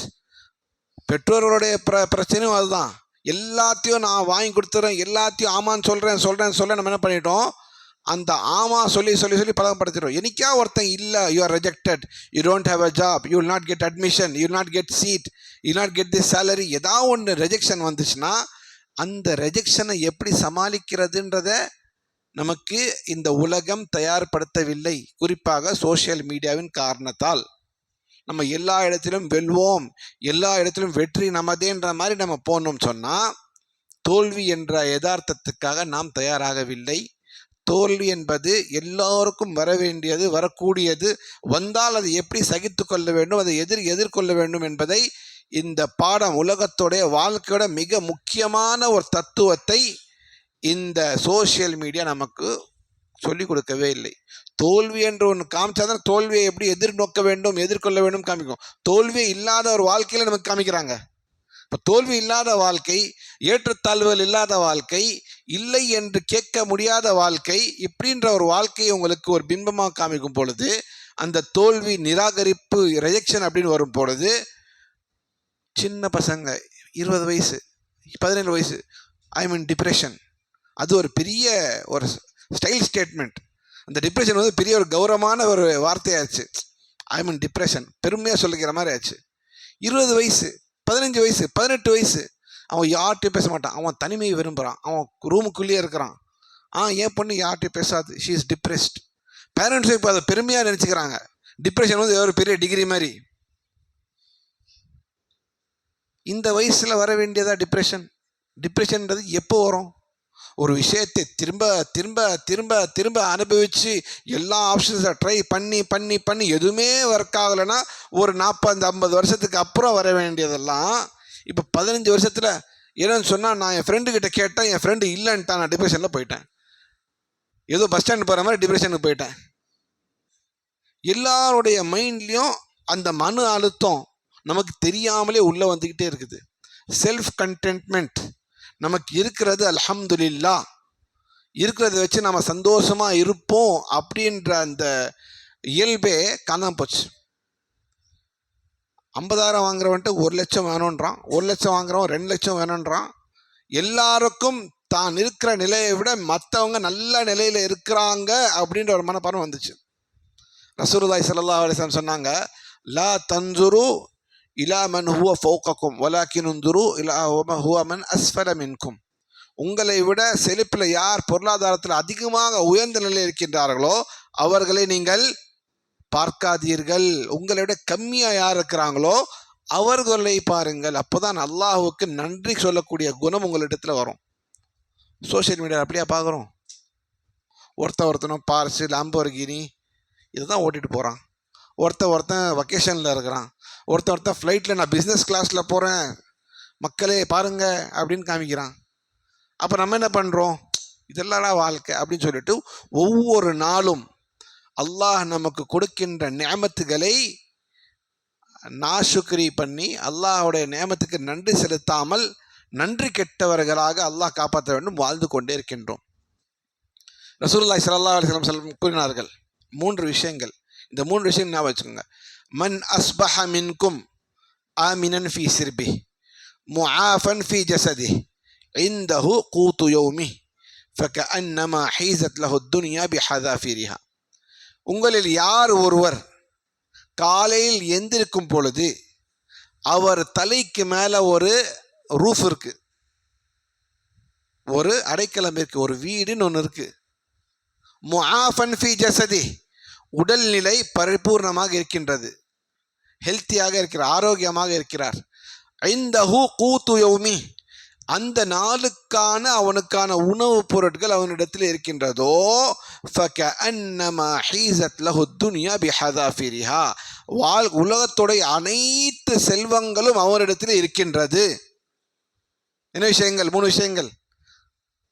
பெற்றோர்களுடைய பிரச்சனையும் அதுதான். எல்லாத்தையும் நான் வாங்கி கொடுத்துறேன், எல்லாத்தையும் ஆமான்னு சொல்கிறேன் நம்ம என்ன பண்ணிட்டோம், அந்த ஆமா சொல்லி பழக்கப்படுத்திடும். என்னைக்கா ஒருத்தன் இல்லை, you are rejected, you don't have a job, you will not get admission, you will not get seat, you not get the salary, ஏதாவது ஒன்று ரெஜெக்ஷன் வந்துச்சுன்னா அந்த ரெஜெக்ஷனை எப்படி சமாளிக்கிறதுன்றத நமக்கு இந்த உலகம் தயார்படுத்தவில்லை. குறிப்பாக சோஷியல் மீடியாவின் காரணத்தால் நம்ம எல்லா இடத்திலும் வெல்வோம், எல்லா இடத்திலும் வெற்றி நமதேன்ற மாதிரி நம்ம போனோம் சொன்னால், தோல்வி என்ற யதார்த்தத்துக்காக நாம் தயாராகவில்லை. தோல்வி என்பது எல்லோருக்கும் வர வேண்டியது, வரக்கூடியது. வந்தால் அதை எப்படி சகித்து கொள்ள வேண்டும், அதை எதிர்கொள்ள வேண்டும் என்பதை இந்த பாடம், உலகத்துடைய வாழ்க்கையோட மிக முக்கியமான ஒரு தத்துவத்தை இந்த சோஷியல் மீடியா நமக்கு சொல்லிக் கொடுக்கவே இல்லை. தோல்வி என்று ஒன்று காமிச்சாதான் தோல்வியை எப்படி எதிர்கொள்ள வேண்டும் காமிக்கும். தோல்வியே இல்லாத ஒரு வாழ்க்கையில் நமக்கு காமிக்கிறாங்க. இப்போ தோல்வி இல்லாத வாழ்க்கை, ஏற்றத்தாழ்வுகள் இல்லாத வாழ்க்கை, இல்லை என்று கேட்க முடியாத வாழ்க்கை, இப்படின்ற ஒரு வாழ்க்கையை உங்களுக்கு ஒரு பிம்பமாக காமிக்கும் பொழுது, அந்த தோல்வி, நிராகரிப்பு, ரிஜெக்ஷன் அப்படின்னு வரும் பொழுது, சின்ன பசங்க 20 வயசு 17 வயசு ஐ மீன் டிப்ரெஷன், அது ஒரு பெரிய ஒரு ஸ்டைல் ஸ்டேட்மெண்ட். அந்த டிப்ரெஷன் பெரிய ஒரு கௌரவமான ஒரு வார்த்தையாச்சு. ஐ மீன் டிப்ரெஷன் பெருமையாக சொல்லிக்கிற மாதிரி ஆச்சு. 20 வயசு 15 வயசு 18 வயசு அவன் யார்கிட்டையும் பேச மாட்டான், அவன் தனிமையை விரும்புகிறான், அவன் ரூமுக்குள்ளேயே இருக்கிறான். என் பொண்ணு யார்கிட்டையும் பேசாது, ஷீ இஸ் டிப்ரெஸ்ட். பேரண்ட்ஸும் இப்போ அதை பெருமையாக நினச்சிக்கிறாங்க. டிப்ரெஷன் வந்து ஒரு பெரிய டிகிரி மாதிரி. இந்த வயசில் வர வேண்டியதா டிப்ரெஷன்? டிப்ரெஷன்ன்றது எப்போ வரும்? ஒரு விஷயத்தை திரும்ப திரும்ப திரும்ப திரும்ப அனுபவித்து எல்லா ஆப்ஷன்ஸை ட்ரை பண்ணி பண்ணி பண்ணி எதுவுமே ஒர்க் ஆகலைன்னா ஒரு 40-50 வருஷத்துக்கு அப்புறம் வர வேண்டியதெல்லாம் இப்போ 15 வருஷத்தில் என்னன்னு சொன்னால், நான் என் ஃப்ரெண்டுக்கிட்ட கேட்டேன், என் ஃப்ரெண்டு இல்லைன்ட்டான், நான் டிப்ரெஷனில் போயிட்டேன். ஏதோ பஸ் ஸ்டாண்டு போகிற மாதிரி டிப்ரெஷனுக்கு போயிட்டேன். எல்லாருடைய மைண்ட்லேயும் அந்த மன அழுத்தம் நமக்கு தெரியாமலே உள்ளே வந்துக்கிட்டே இருக்குது. செல்ஃப் கண்டென்ட்மெண்ட் நமக்கு இருக்கிறது அல்ஹம்துலில்லாஹ், இருக்கிறத வச்சு நம்ம சந்தோஷமாக இருப்போம் அப்படின்ற அந்த இயல்பே காணாம போச்சு. 50,000 வாங்குறவன்ட்டு 1 லட்சம் வேணுன்றான், 1 லட்சம் வாங்குறவன் 2 லட்சம் வேணுன்றான். எல்லாருக்கும் தான் இருக்கிற நிலையை விட மற்றவங்க நல்ல நிலையில் இருக்கிறாங்க அப்படின்ற ஒரு மனப்பான்மை வந்துச்சு. ரசூலுல்லாஹி ஸல்லல்லாஹு அலைஹி வஸல்லம் சொன்னாங்க, லா தன்சுரு இலா மன் ஹுவ ஃபௌகக்கும் வலாக்கின் உன்துரு இலா ஹுவ மன் அஸ்ஃபல மின்கும். உங்களை விட செழிப்பில் யார் பொருளாதாரத்தில் அதிகமாக உயர்ந்த நிலையில் இருக்கின்றார்களோ அவர்களை நீங்கள் பார்க்காதீர்கள். உங்களை விட கம்மியாக யார் இருக்கிறாங்களோ அவர்களை பாருங்கள். அப்போதான் அல்லாஹுக்கு நன்றி சொல்லக்கூடிய குணம் உங்களிடத்தில் வரும். சோஷியல் மீடியா அப்படியா பார்க்குறோம்? ஒருத்தனும் பார்ஸு, லாம்போர்கினி இதை தான் ஓட்டிகிட்டு போகிறான். ஒருத்தன் வக்கேஷனில் இருக்கிறான். ஒருத்தன் ஃப்ளைட்டில் நான் பிஸ்னஸ் கிளாஸில் போகிறேன் மக்களே பாருங்க அப்படின்னு காமிக்கிறான். அப்போ நம்ம என்ன பண்ணுறோம்? இதெல்லாம் வாழ்க்கை அப்படின்னு சொல்லிட்டு ஒவ்வொரு நாளும் அல்லாஹ் நமக்கு கொடுக்கின்ற நியமத்துகளை நாசுக்ரி பண்ணி அல்லாஹுடைய நியமத்துக்கு நன்றி செலுத்தாமல் நன்றி கெட்டவர்களாக அல்லாஹ் காப்பாற்ற வேண்டும் வாழ்ந்து கொண்டே இருக்கின்றோம். ரசூலுல்லாஹி ஸல்லல்லாஹு அலைஹி வஸல்லம் கூறினார்கள் 3 விஷயங்கள். இந்த 3 விஷயம் ஞாபகம் வச்சுக்கோங்க. மன் அஸ்பஹ மின்கும் ஆமினன் ஃபி சிர்பி முஆஃபன் ஃபி ஜஸதி இந்தஹு கூத்து யௌமி ஃபகஅன்னமா ஹீஸத் லஹு துன்யா பிஹதாஃபிரிஹா. உங்களில் யார் ஒருவர் காலையில் எந்திருக்கும் பொழுது அவர் தலைக்கு மேலே ஒரு ரூஃப் இருக்கு, ஒரு அடைக்கலம் இருக்கு, ஒரு வீடுன்னு ஒன்று இருக்கு. முஆஃபன் ஃபி ஜஸதி, உடல்நிலை பரிபூர்ணமாக இருக்கின்றது, ஹெல்த்தியாக இருக்கிறார், ஆரோக்கியமாக இருக்கிறார். இந்தஹு கூத்து யௌமி, அந்த நாளுக்கான அவனுக்கான உணவுப் பொருட்கள் அவனிடத்தில் இருக்கின்றதோ ஃபகஅன்னமா ஹீஸத் லஹு துன்யா பிஹதாஃபிரிஹா, உலகத்துடைய அனைத்து செல்வங்களும் அவனிடத்தில் இருக்கின்றது. என்ன விஷயங்கள்? 3 விஷயங்கள்.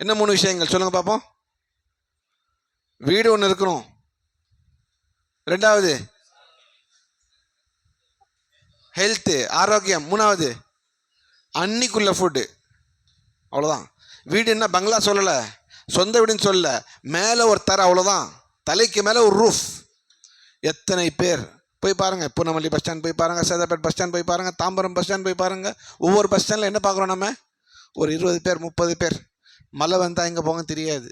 என்ன 3 விஷயங்கள் சொல்லுங்க பார்ப்போம். வீடு ஒன்று இருக்கணும், 2வது ஹெல்த்து ஆரோக்கியம், 3வது அன்னிக்குள்ள ஃபுட்டு. அவ்வளோதான். வீடு என்ன பங்களா சொல்லலை, சொந்த வீடுன்னு சொல்லலை, மேலே ஒரு தர, அவ்வளோதான். தலைக்கு மேலே ஒரு ரூஃப். எத்தனை பேர் போய் பாருங்கள், பூனமல்லி பஸ் ஸ்டாண்ட் போய் பாருங்கள், சேதாப்பேட் பஸ் ஸ்டாண்ட் போய் பாருங்கள், தாம்பரம் பஸ் ஸ்டாண்ட் போய் பாருங்கள். ஒவ்வொரு பஸ் ஸ்டாண்டில் என்ன பார்க்குறோம் நம்ம? ஒரு 20 பேர் 30 பேர். மழை வந்தால் எங்கே போங்க தெரியாது,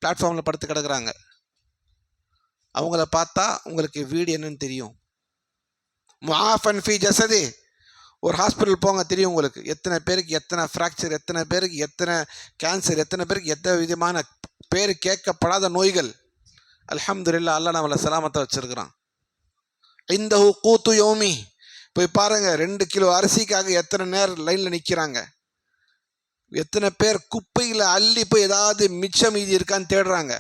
பிளாட்ஃபார்மில் படுத்து கிடக்குறாங்க. அவங்கள பார்த்தா உங்களுக்கு வீடு என்னன்னு தெரியும். முஆஃபன் ஃபி ஜஸதி, ஒரு ஹாஸ்பிட்டல் போங்க தெரியும் உங்களுக்கு எத்தனை பேருக்கு எத்தனை ஃப்ராக்சர், எத்தனை பேருக்கு எத்தனை கேன்சர், எத்தனை பேருக்கு எத்தனை விதமான பேர் கேட்கப்படாத நோய்கள். அல்ஹம்துலில்லாஹ், அல்லாஹ் நம்மளை சலாமத்தை வச்சிருக்கிறான். இந்த கூத்து யோமி போய் பாருங்க, 2 கிலோ அரிசிக்காக எத்தனை நேரம் லைனில் நிற்கிறாங்க. எத்தனை பேர் குப்பையில் அள்ளி போய் ஏதாவது மிச்சம் மீதி இருக்கான்னு தேடுறாங்க.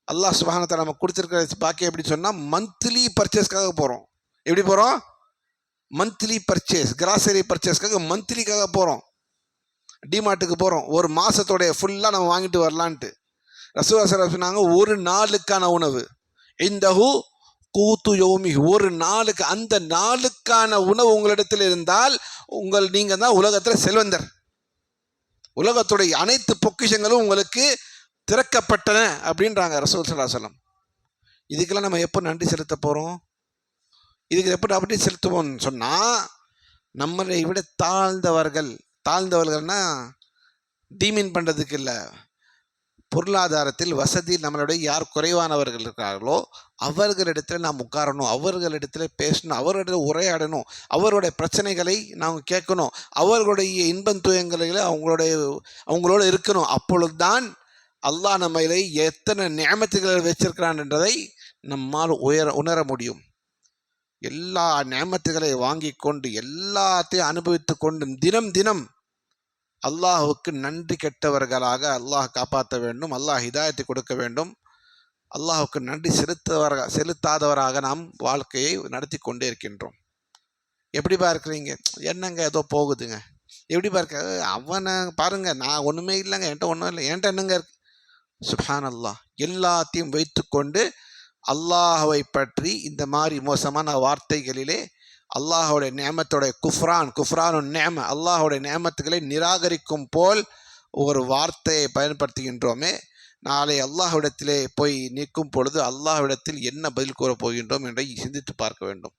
அல்லாஹ் சுப்ஹானஹு வ தஆலா நம்ம கொடுத்துருக்கிற பாக்கியம் எப்படி சொன்னால், மந்த்லி பர்ச்சேஸ்க்காக போகிறோம். எப்படி போகிறோம்? மந்த்லி பர்ச்சேஸ், கிராசரி பர்ச்சேஸ்க்காக மந்த்லிக்காக போகிறோம். டிமார்ட்டுக்கு போகிறோம், ஒரு மாதத்தோடைய ஃபுல்லாக நம்ம வாங்கிட்டு வரலான்ட்டு. ரசூலுல்லாஹி ஸல்லல்லாஹு அலைஹி வஸல்லம் சொன்னாங்க, ஒரு நாளுக்கான உணவு இந்தஹு கூத்து யோமி, ஒரு நாளுக்கு, அந்த நாளுக்கான உணவு உங்களிடத்தில் இருந்தால் நீங்கள் தான் உலகத்தில் செல்வந்தர். உலகத்துடைய அனைத்து பொக்கிஷங்களும் உங்களுக்கு திறக்கப்பட்டன அப்படின்றாங்க ரசூல் ஸல்லல்லாஹு அலைஹி வஸல்லம். இதுக்கெல்லாம் நம்ம எப்போ நன்றி செலுத்த போகிறோம்? இதுக்கு எப்படி நன்றி செலுத்துவோம்னு சொன்னால், நம்மளை விட தாழ்ந்தவர்கள்னா டீமீன் பண்ணுறதுக்கு இல்லை, பொருளாதாரத்தில் வசதியில் நம்மளுடைய யார் குறைவானவர்கள் இருக்கிறார்களோ அவர்களிடத்தில் நாம் உட்காரணும், அவர்களிடத்தில் பேசணும், அவர்களிடத்தில் உரையாடணும், அவருடைய பிரச்சனைகளை நாம் கேட்கணும், அவர்களுடைய இன்பம் துயரங்களில் அவங்களோட இருக்கணும். அப்பொழுதுதான் அல்லாஹ் நம்மளை எத்தனை நியமத்துகளை வச்சிருக்கிறான் என்றதை நம்மால் உணர முடியும். எல்லா நியமத்துகளை வாங்கி கொண்டு எல்லாத்தையும் அனுபவித்து கொண்டு தினம் தினம் அல்லாஹுக்கு நன்றி கெட்டவர்களாக அல்லாஹ் காப்பாற்ற வேண்டும், அல்லாஹ் ஹிதாயத்தை கொடுக்க வேண்டும். அல்லாஹுக்கு நன்றி செலுத்தாதவராக நாம் வாழ்க்கையை நடத்தி கொண்டே இருக்கின்றோம். எப்படி பார்க்குறீங்க? என்னங்க ஏதோ போகுதுங்க, எப்படி பார்க்க அவனை பாருங்க, நான் ஒன்றுமே இல்லைங்க, என்கிட்ட ஒன்றும் இல்லை, என்கிட்ட என்னங்க இருக்கு? சுப்ஹான் அல்லாஹ். எல்லாத்தையும் வைத்து கொண்டு அல்லாஹுவை பற்றி இந்த மாதிரி மோசமான வார்த்தைகளிலே அல்லாஹுடைய நியமத்தோடைய குஃப்ரானு நியம, அல்லாஹுடைய நியமத்துகளை நிராகரிக்கும் போல் ஒரு வார்த்தையை பயன்படுத்துகின்றோமே, நாளை அல்லாஹ்விடத்திலே போய் நிற்கும் பொழுது அல்லாஹ்விடத்தில் என்ன பதில் கூறப் போகின்றோம் என்றை சிந்தித்து பார்க்க வேண்டும்.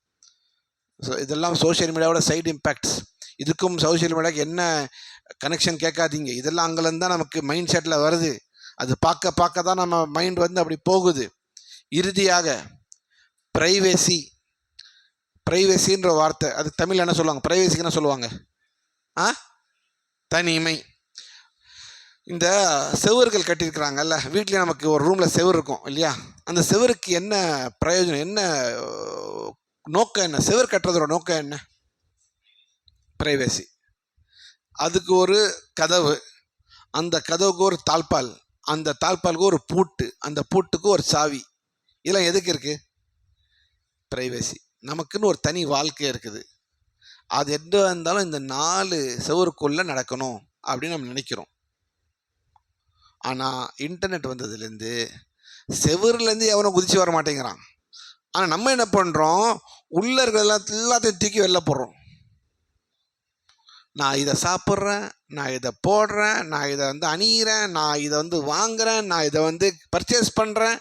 ஸோ இதெல்லாம் சோஷியல் மீடியாவோட சைடு இம்பேக்ட்ஸ். இதுக்கும் சோஷியல் மீடியாவுக்கு என்ன கனெக்ஷன் கேட்காதீங்க. இதெல்லாம் அங்கேருந்து தான் நமக்கு மைண்ட் செட்டில் வருது. அது பார்க்க தான் நம்ம மைண்ட் வந்து அப்படி போகுது. இறுதியாக ப்ரைவேசின்ற வார்த்தை, அது தமிழ் என்ன சொல்லுவாங்க? ப்ரைவேசிக்கு என்ன சொல்லுவாங்க? தனிமை. இந்த செவர்கள் கட்டியிருக்கிறாங்கல்ல வீட்லேயே, நமக்கு ஒரு ரூமில் செவர் இருக்கும் இல்லையா? அந்த செவருக்கு என்ன பிரயோஜனம், என்ன நோக்கம், என்ன செவர் கட்டுறதோட நோக்கம் என்ன? ப்ரைவேசி. அதுக்கு ஒரு கதவு, அந்த கதவுக்கு ஒரு தாழ்பால், அந்த தாழ்பாலுக்கு ஒரு பூட்டு, அந்த பூட்டுக்கு ஒரு சாவி. இதெல்லாம் எதுக்கு இருக்குது? ப்ரைவேசி. நமக்குன்னு ஒரு தனி வாழ்க்கை இருக்குது. அது எந்த இருந்தாலும் இந்த 4 செவருக்குள்ளே நடக்கணும் அப்படின்னு நம்ம நினைக்கிறோம். ஆனால் இன்டர்நெட் வந்ததுலேருந்து செவருலேருந்து எவனும் குதிச்சு வர மாட்டேங்கிறான். ஆனால் நம்ம என்ன பண்ணுறோம்? உள்ள இருக்கிற எல்லாத்தையும் தூக்கி வெளில போடுறோம். நான் இதை சாப்பிட்றேன், நான் இதை போடுறேன், நான் இதை வந்து அணியிறேன், நான் இதை வந்து வாங்குறேன், நான் இதை வந்து பர்ச்சேஸ் பண்ணுறேன்.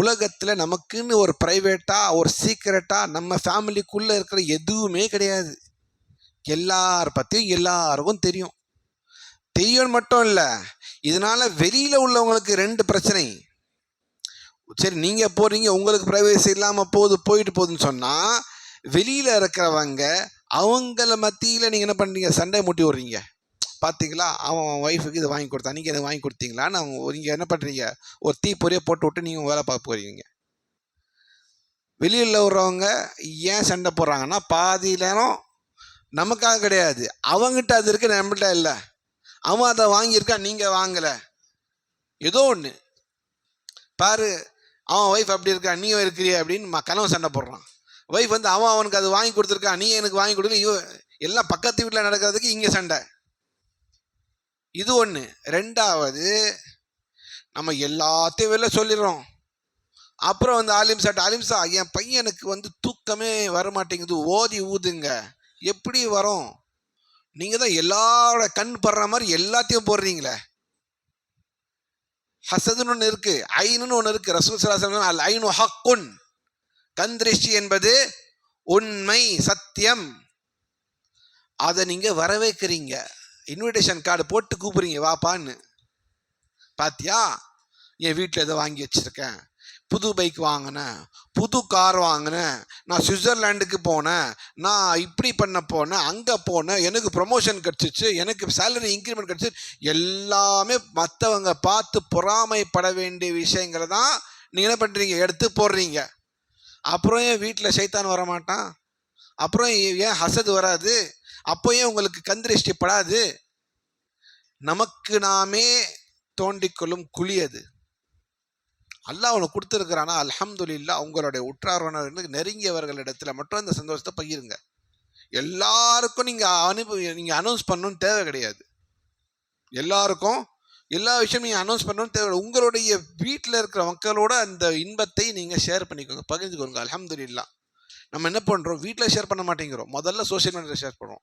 உலகத்தில் நமக்குன்னு ஒரு ப்ரைவேட்டாக ஒரு சீக்ரெட்டாக நம்ம ஃபேமிலிக்குள்ளே இருக்கிற எதுவுமே கிடையாது. எல்லார் பற்றியும் எல்லாருக்கும் தெரியும். தெரியும் மட்டும் இல்லை, இதனால் வெளியில் உள்ளவங்களுக்கு 2 பிரச்சனை. சரி, நீங்கள் போகிறீங்க, உங்களுக்கு ப்ரைவேசி இல்லாமல் போயிட்டு போகுதுன்னு சொன்னால், வெளியில் இருக்கிறவங்க அவங்கள மத்தியில் நீங்கள் என்ன பண்ணுறீங்க? சண்டை மூட்டி விடுறீங்க. பார்த்தீங்களா, அவன் ஒய்ஃபுக்கு இது வாங்கி கொடுத்தா, நீங்கள் எனக்கு வாங்கி கொடுத்தீங்களான்னு நீங்கள் என்ன பண்ணுறீங்க? ஒரு தீப்பொறியை போட்டு விட்டு நீங்கள் வேலை பார்க்க போகிறீங்க. வெளியில் விடுறவங்க ஏன் சண்டை போடுறாங்கன்னா, பாதி நேரம் நமக்காக கிடையாது, அவங்ககிட்ட அது இருக்கு, நம்மள்கிட்ட இல்லை. அவன் அதை வாங்கியிருக்கான், நீங்கள் வாங்கலை. ஏதோ ஒன்று பாரு, அவன் ஒய்ஃப் அப்படி இருக்கா, நீ இருக்கிறிய அப்படின்னு கனவு சண்டை போடுறான். ஒய்ஃப் வந்து அவனுக்கு அது வாங்கி கொடுத்துருக்கான், நீ எனக்கு வாங்கி கொடுக்கல. எல்லாம் பக்கத்து வீட்டில் நடக்கிறதுக்கு இங்கே சண்டை. இது ஒன்று. 2வது, நம்ம எல்லாத்தையும் வெளில சொல்லிடுறோம். அப்புறம் வந்து ஆலிம்சா என் பையனுக்கு வந்து தூக்கமே வரமாட்டேங்குது, ஓதி ஊதுங்க. எப்படி வரும்? நீங்கள் தான் எல்லாரோட கண் படுற மாதிரி எல்லாத்தையும் போடுறீங்களே. ஹசதுன்னு ஒன்று இருக்குது, ஐனுன்னு ஒன்று இருக்குது. ரசூல் ஸல்லல்லாஹு அலைஹி வஸல்லம் அல் ஐனு ஹக்குன், கண் திருஷ்டி என்பது உண்மை, சத்தியம். அதை நீங்கள் வர வைக்கிறீங்க, இன்விடேஷன் கார்டு போட்டு கூப்பிடுறீங்க, வாப்பான்னு. பாத்தியா, என் வீட்டில் எதை வாங்கி வச்சுருக்கேன், புது பைக் வாங்கினேன், புது கார் வாங்கினேன், நான் சுவிட்சர்லாண்டுக்கு போனேன், நான் இப்படி பண்ண போனேன், அங்கே போனேன், எனக்கு ப்ரொமோஷன் கிடச்சிச்சு, எனக்கு சேலரி இன்க்ரிமெண்ட் கிடச்சிச்சு. எல்லாமே மற்றவங்க பார்த்து பொறாமைப்பட வேண்டிய விஷயங்களை தான் நீங்கள் என்ன பண்ணுறீங்க? எடுத்து போடுறீங்க. அப்புறம் ஏன் வீட்டில் சைத்தான் வரமாட்டான்? அப்புறம் ஏன் ஹசது வராது? அப்போ ஏன் உங்களுக்கு கந்திருஷ்டி படாது? நமக்கு நாமே தோண்டிக்கொள்ளும் குழி அது. அல்லாஹ் அவனுக்கு கொடுத்துருக்கிறானா, அல்ஹம்துலில்லாஹ். உங்களுடைய உற்றார் நெருங்கியவர்களிடத்தில் மட்டும் இந்த சந்தோஷத்தை பகிருங்க. எல்லாருக்கும் நீங்கள் அனௌன்ஸ் பண்ணணும்னு தேவை கிடையாது. எல்லாருக்கும் எல்லா விஷயமும் நீங்கள் அனௌன்ஸ் பண்ணணும்னு தேவை. உங்களுடைய வீட்டில் இருக்கிற மக்களோட அந்த இன்பத்தை நீங்கள் ஷேர் பண்ணிக்கோங்க, பகிர்ந்துக்கோங்க. அல்ஹம்துலில்லாஹ். நம்ம என்ன பண்ணுறோம்? வீட்டில் ஷேர் பண்ண மாட்டேங்கிறோம், முதல்ல சோஷியல் மீடியாவில் ஷேர் பண்ணுறோம்.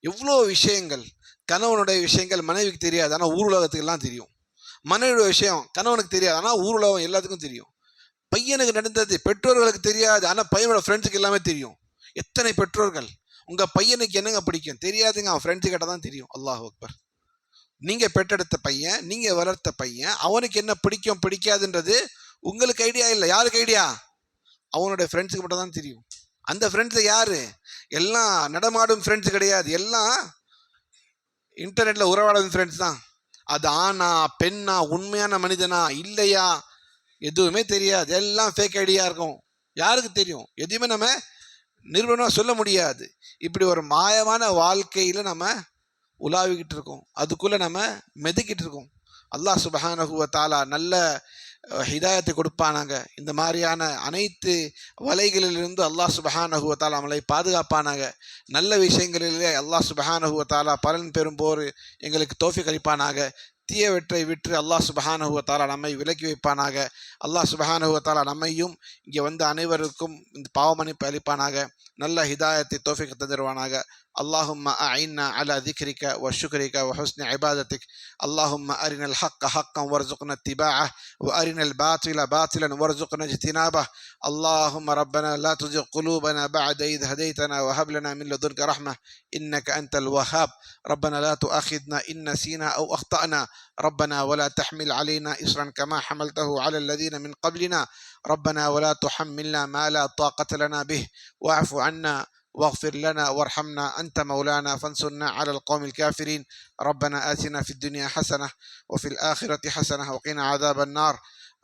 எவ்வளோ விஷயங்கள், கணவனுடைய விஷயங்கள் மனைவிக்கு தெரியாது, ஆனால் ஊர் உலகத்துக்கு எல்லாம் தெரியும். மனைவியோட விஷயம் கணவனுக்கு தெரியாது, ஆனால் ஊர் உலகம் எல்லாத்துக்கும் தெரியும். பையனுக்கு நடந்தது பெற்றோர்களுக்கு தெரியாது, ஆனால் பையனோட ஃப்ரெண்ட்ஸுக்கு எல்லாமே தெரியும். எத்தனை பெற்றோர்கள், உங்கள் பையனுக்கு என்னங்க பிடிக்கும் தெரியாதுங்க, அவன் ஃப்ரெண்ட்ஸு கிட்ட தான் தெரியும். அல்லாஹ் அக்பர். நீங்கள் பெற்றெடுத்த பையன், நீங்கள் வளர்த்த பையன், அவனுக்கு என்ன பிடிக்கும் பிடிக்காதுன்றது உங்களுக்கு ஐடியா இல்லை. யாருக்கு ஐடியா? அவனுடைய ஃப்ரெண்ட்ஸுக்கு மட்டும் தான் தெரியும். அந்த ஃப்ரெண்ட்ஸு யார்? எல்லாம் நடமாடும் ஃப்ரெண்ட்ஸ் கிடையாது, எல்லாம் இன்டர்நெட்டில் உறவாடும் ஃப்ரெண்ட்ஸ் தான். அது ஆணா பெண்ணா உண்மையான மனிதனா இல்லையா எதுவுமே தெரியாது, எல்லாம் ஃபேக் ஐடியா இருக்கும். யாருக்கு தெரியும்? எதுவுமே நம்ம நிறுவனமாக சொல்ல முடியாது. இப்படி ஒரு மாயமான வாழ்க்கையில் நம்ம உலாவிக்கிட்டு இருக்கோம், அதுக்குள்ளே நம்ம மெதுக்கிட்டு இருக்கோம். அல்லாஹ் சுப்ஹானஹு வ தஆலா நல்ல ஹிதாயத்தை கொடுப்பானாங்க. இந்த மாதிரியான அனைத்து வலைகளிலிருந்து அல்லாஹ் சுப்ஹானஹு வ தஆலா நம்மளை பாதுகாப்பானாங்க. நல்ல விஷயங்களிலே அல்லாஹ் சுப்ஹானஹு வ தஆலா பலன் பெறும்போது எங்களுக்கு தௌஃபீக் அளிப்பானாக. தீயவற்றை விற்று அல்லாஹ் சுப்ஹானஹு வ தஆலா நம்மை விலக்கி வைப்பானாக. அல்லாஹ் சுப்ஹானஹு வ தஆலா நம்மையும் இங்கே வந்த அனைவருக்கும் இந்த பாவமன்னிப்பு அளிப்பானாக. நல்ல ஹிதாயத்தை தௌஃபீக் தருவானாக. اللهم أعنا على ذكرك وشكرك وحسن عبادتك. اللهم أرنا الحق حقا وارزقنا اتباعه، وأرنا الباطل باطلا وارزقنا اجتنابه. اللهم ربنا لا تزغ قلوبنا بعد إذ هديتنا وهب لنا من لدنك رحمة إنك أنت الوهاب. ربنا لا تؤاخذنا إن نسينا أو أخطأنا. ربنا ولا تحمل علينا إصرا كما حملته على الذين من قبلنا. ربنا ولا تحملنا ما لا طاقة لنا به. واعف عنا واغفر لنا وارحمنا أنت مولانا فانصرنا على القوم الكافرين. ربنا آتنا في الدنيا حسنة وفي الآخرة حسنة وقنا عذاب النار.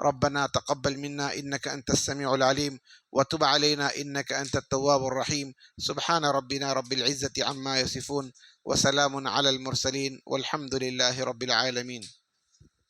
ربنا تقبل منا إنك أنت السميع العليم وتب علينا إنك أنت التواب الرحيم. سبحان ربنا رب العزة عما يصفون وسلام على المرسلين والحمد لله رب العالمين.